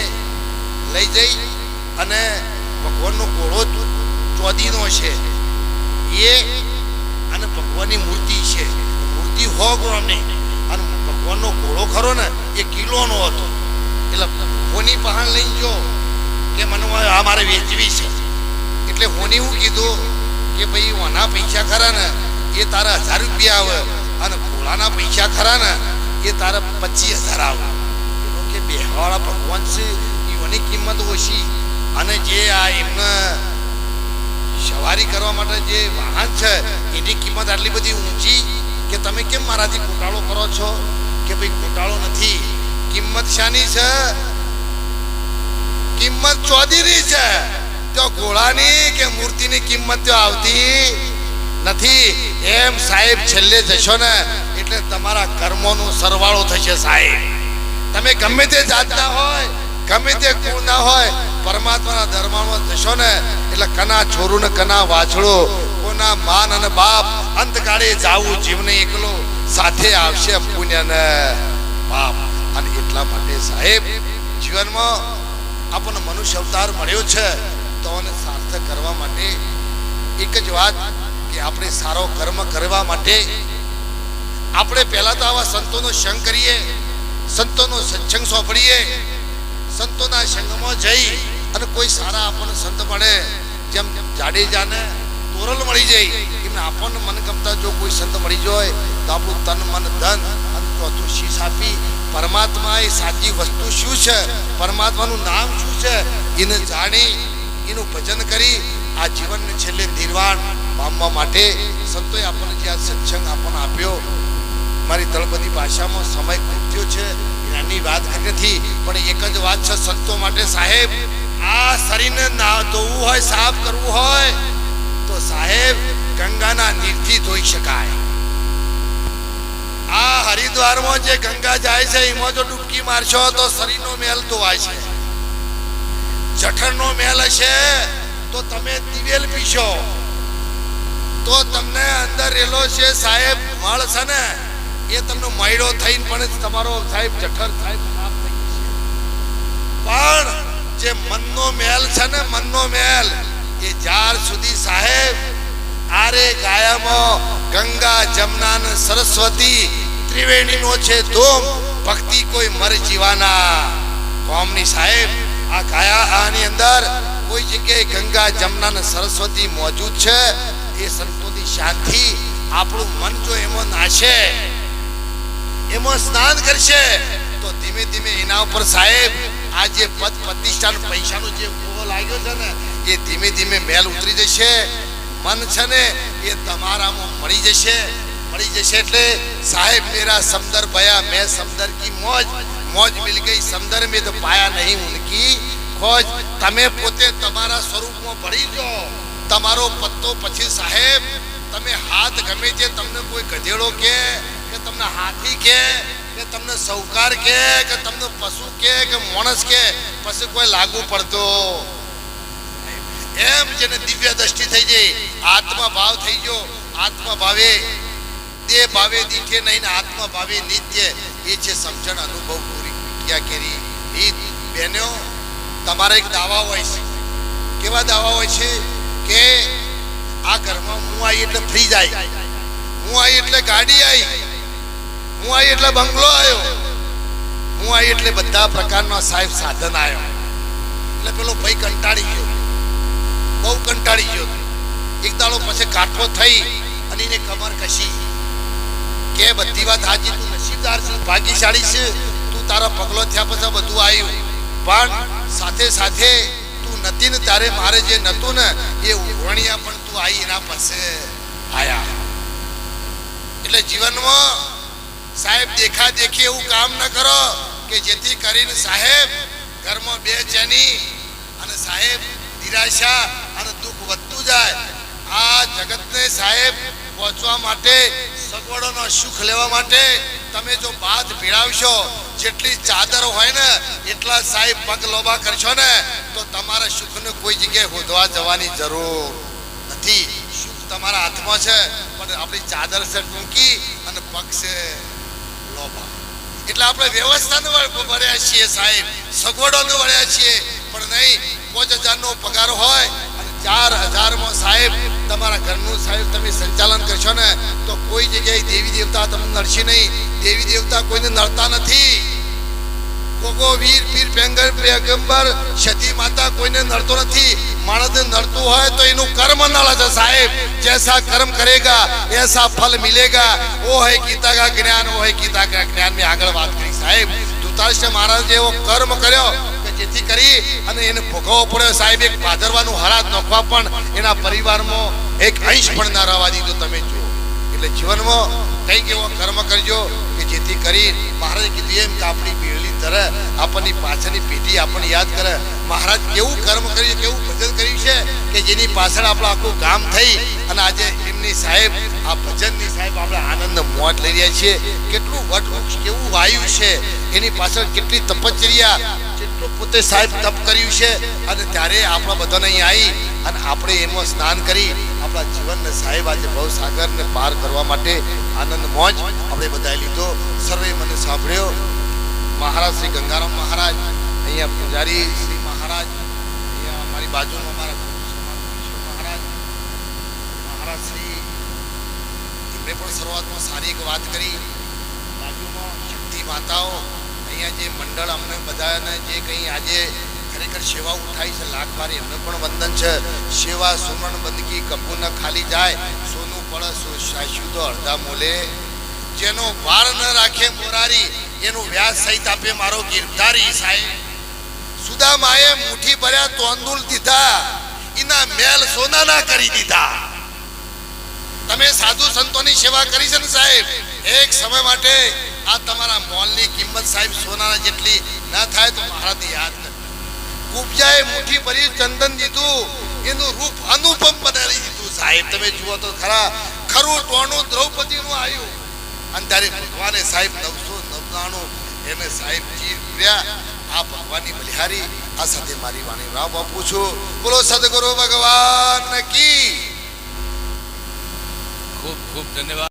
લઈ જઈ અને ભગવાનનો ઘોડો ચોદીનો છે એ અને ભગવાનની મૂર્તિ છે. મૂર્તિ 100 ગ્રામની અને ભગવાનનો ઘોડો ખરો ને એ કિલોનો હતો. એટલે હોની પહાણ લઈને જો કે મને આ મારે વેચવી છે. એટલે હોની હું કીધું કે ભાઈ ઓના પૈસા ખરા ને એ તારા 1000 રૂપિયા આવે અને ઘોડાના પૈસા ખરા ને એ તારે 25,000 આવે. એનો કે બેહવાળા ભગવાન છે એની કિંમત ઓછી, અને જે આ એમને સવારી કરવા માટે જે વાહન છે એની કિંમત આટલી બધી ઊંચી કે તમે કેમ મારાથી ઘોટાળો કરો છો? કે ભાઈ ઘોટાળો નથી. કિંમત શાની છે? કિંમત ચોધીની છે. તો ઘોડાની કે મૂર્તિની કિંમત તો આવતી નથી. એમ સાહેબ છેલ્લે જશો ને એટલે તમારા કર્મોનો સરવાળો થશે સાહેબ. તમે ગમે તે જાતના હોય, ગમે તે ગુણના હોય, પરમાત્માના દરબારમાં જશો ને એટલે કના છોરું ને કના વાછડો, કોના માન અને બાપ, અંતકાળે જાવું જીવને એકલો, સાથે આવશે પુણ્ય ને પાપ. અને એટલા માટે સાહેબ જીવનમાં આપણને મનુષ્ય અવતાર મળ્યો છે તો એને સાર્થક કરવા માટે એક જ વાત કે આપણે સારો કર્મ કરવા માટે આપણે પહેલા તો આવા સંતોનો સંગ કરીએ, સંતોનો સત્સંગ સોંપડીએ, સંતોના સંગમાં જઈ અને કોઈ સારા આપણને સંત મળે, જેમ જાડેજાને તોરલ મળી જાય એમને આપણને મનગમતા જો કોઈ સંત મળી જાય તો આપણું તન મન ધન અને ચોથું શીશ આપી પરમાત્મા એ સાચી વસ્તુ શું છે, પરમાત્માનું નામ શું છે એને જાણી એનું ભજન કરી આ જીવનને છેલ્લે નિર્વાણ પામવા માટે સંતોએ આપણને જે આ સત્સંગ આપણને આપ્યો. મારી તળપદી ભાષામાં સમય ખૂબ થયો છે એની વાત નથી, પણ એક જ વાત છે સંતો માટે સાહેબ, આ શરીરને ધોવું હોય, સાફ કરવું હોય તો સાહેબ ગંગાના નીરથી ધોઈ શકાય. આ હરિદ્વારમાં જે ગંગા જાય છે એમાં જો ડૂબકી મારશો તો શરીરનો મેલ ધોવાય છે. જઠરનો મેલ હશે તો તમે દિવેલ પીશો તો તમને અંદર રેલો છે સાહેબ મળ છે ને એ તમને મયડો થઈને પણ તમારો સાહેબ જઠર સાહેબ સાફ થઈ જશે. પણ જે મનનો મેલ છે ને, મનનો મેલ એ જ્યાર સુધી સાહેબ આરે ગાયામાં ગંગા જમના ને સરસ્વતી ત્રિવેણીનો છે ધૂમ, ભક્તિ કોઈ મર જીવાના કોમની સાહેબ. આ ગાયા આની અંદર કોઈ જગ્યાએ ગંગા જમના ને સરસ્વતી મોજૂદ છે. એ સંતોની શાંતિ આપણું મન જો એમાં નાશે, એમાં સ્નાન કરશે તો ધીમે ધીમે એના ઉપર સાહેબ આ જે પદ પ્રતિષ્ઠાન પૈસાનો જે મોહ લાગ્યો છે ને એ ધીમે ધીમે મેલ ઉતરી જશે. મન છે ને એ તમારામાં મળી જશે. મળી જશે એટલે સાહેબ મેરા સમદર ભયા મેં સમદર કી મોજ, મોજ મિલ ગઈ સમદર મેં તો પાયા નહીં ઉનકી ખોજ. તમે પોતે તમારા સ્વરૂપમાં ભળી જાઓ. તમારો પત્તો પછી સાહેબ તમે હાથ ગમે તે તમને કોઈ ગધેડો કે તમને હાથી કે તમને સૌકાર કે તમને પશુ કે માણસ કે પછી કોઈ લાગુ પડતો એમ જેને દિવ્ય દ્રષ્ટિ થઈ જાય, આત્મા ભાવ થઈ ગયો. આત્મા ભાવે દેહ ભાવે દીઠે નહીં ને આત્મા ભાવે નિત્ય, એ છે સમજણ અનુભવ પૂરી ક્યાં કેરી રીત. બેનો તમારા એક દાવા હોય છે. કેવા દાવા હોય છે કે આ ઘરમાં હું આવી એટલે ફ્રીજ આવી, હું આવી એટલે ગાડી આવી, હું આવી એટલે બંગલો આવ્યો, હું આવી એટલે બધા પ્રકારના સાહેબ સાધન આવ્યો. એટલે પેલો ભાઈ કંટાળી ગયો, બહુ કંટાળી ગયો. એક દાડો પછી કાઠો થઈ અને એને ખબર કશી કે બધી વાત હાજી, તું નસીબદાર છે, ભાગ્યશાળી છે, તું તારા પગલો થયા પછી બધું આવ્યું, પણ સાથે સાથે તું નથી ને તારે મારે જે નતું ને એ ઉઘરણિયા પણ તું આવી એના પાસે આયા. એટલે જીવનમાં સાહેબ દેખા દેખી એવું કામ ન કરો કે જેથી કરીને સાહેબ ઘરમાં બેચેની અને સાહેબ નિરાશા અને દુઃખ વધતું જાય. આ જગતને સાહેબ પહોંચવા માટે, સગવડોનો સુખ લેવા માટે તમે જો બાદ ભીડાવશો, જેટલી ચાદર હોય ને એટલા સાહેબ પગ લોબા કરશો ને તો તમારા સુખને કોઈ જગ્યાએ શોધવા જવાની જરૂર નથી. સુખ તમારા હાથમાં છે પણ આપણી ચાદર છે ટૂંકી અને પગ છે લોબા. એટલે આપણે વ્યવસ્થાને વળ્યા છીએ સાહેબ, સગવડોને વળ્યા છીએ, પણ નહીં 5,000નો પગાર હોય અને 4,000માં સાહેબ તમારા ઘરનું સાહેબ તમે સંચાલન કરશો ને તો કોઈ જગ્યાએ દેવી દેવતા તમને નડશે નહીં. દેવી દેવતા કોઈને નડતા નથી. કોકો વીર પીર પેગંબર સતી માતા કોઈને નડતો નથી. માણસને નડતું હોય તો એનું કર્મ નળ છે સાહેબ. જૈસા કર્મ કરેગા એસા ફલ મિલેગા. ઓ હે ગીતા કા જ્ઞાન, ઓ હે ગીતા કા જ્ઞાન મેં આગળ વાત કરી સાહેબ. ધૃતરાષ્ટ્ર મહારાજે એવો કર્મ કર્યો કે જેથી કરી અને એને ભોગવવો પડ્યો સાહેબ. એક ભાદરવાનું હરાજ નોખવા પણ એના પરિવારમાં એક અંશ પણ ના રહેવા દીધો. તમે જુઓ એટલે જીવનમાં કંઈક એવો કર્મ કરજો કે જેથી કરી મહારાજે કીધું એમ કે આપણી પેઢી તરહ આપણની પાછળની પેઢી આપણને યાદ કરે મહારાજ કેવું કર્મ કર્યું, કેવું ભજન કર્યું છે કે જેની પાછળ આપણું આખું ગામ થઈ અને આજે એમની સાહેબ આ ભજનની સાહેબ આપણે આનંદ મોજ લઈ રહ્યા છીએ. કેટલું વટવૃક્ષ કેવું વાયુ છે, એની પાછળ કેટલી તપશ્ચર્યા, કેટલું પોતે સાહેબ તપ કર્યું છે. અને ત્યારે આપણા બધાને અહીં આવી અને આપણે એમાં સ્નાન કરી આપણા જીવનને સાહેબ આજે ભવસાગરને પાર કરવા માટે આનંદ મોજ આપણે બધાએ લીધો. સર્વે મને સાંભળ્યો. મહારાજ શ્રી ગંગારામ મહારાજ, અહીંયા પૂજારી શ્રી મહારાજ, અહીંયા અમારી બાજુમાં અમારા મહારાજ મહારાજ શ્રી એમણે પણ શરૂઆતમાં સારી એક વાત કરી. બાજુમાં શક્તિ માતાઓ, અહીંયા જે મંડળ અમને બધાને જે કંઈ આજે ખરેખર સેવા ઉઠાઈ છે લાખ વાર એમને પણ વંદન છે. સેવા સુમરણ બંદગી કપૂર ન ખાલી જાય, સોનું પડે શાશ્વત અડધા મોલે. જેનો વાર ન રાખે મોરારી એનું વ્યાજ સહિત આપે મારો ગિરધારી સાહેબ. સુદામાએ મુઠ્ઠી ભર્યા તોંદુલ દીધા, એના મેલ સોનાના કરી દીધા. તમે સાધુ સંતોની સેવા કરી છે ને સાહેબ, એક સમય માટે આ તમારા મોલની કિંમત સાહેબ સોનાના જેટલી ના થાય તો મહારાજને યાદ કરે. કુબજાએ મુઠ્ઠી ભરી ચંદન દીધું, એનું રૂપ અનુપમ બનાવી દીધું સાહેબ. તમે જુઓ તો ખરા, ખરું ટોણું દ્રૌપદીનું આવ્યું અને ત્યારે ભગવાને સાહેબ 999 એને સાહેબ ચીર પૂર્યા. આ ભગવાનની બલિહારી. આ સાથે મારી વાણી રામ આપું છું. બોલો સદગુરુ ભગવાન કી. ખૂબ ખૂબ ધન્યવાદ.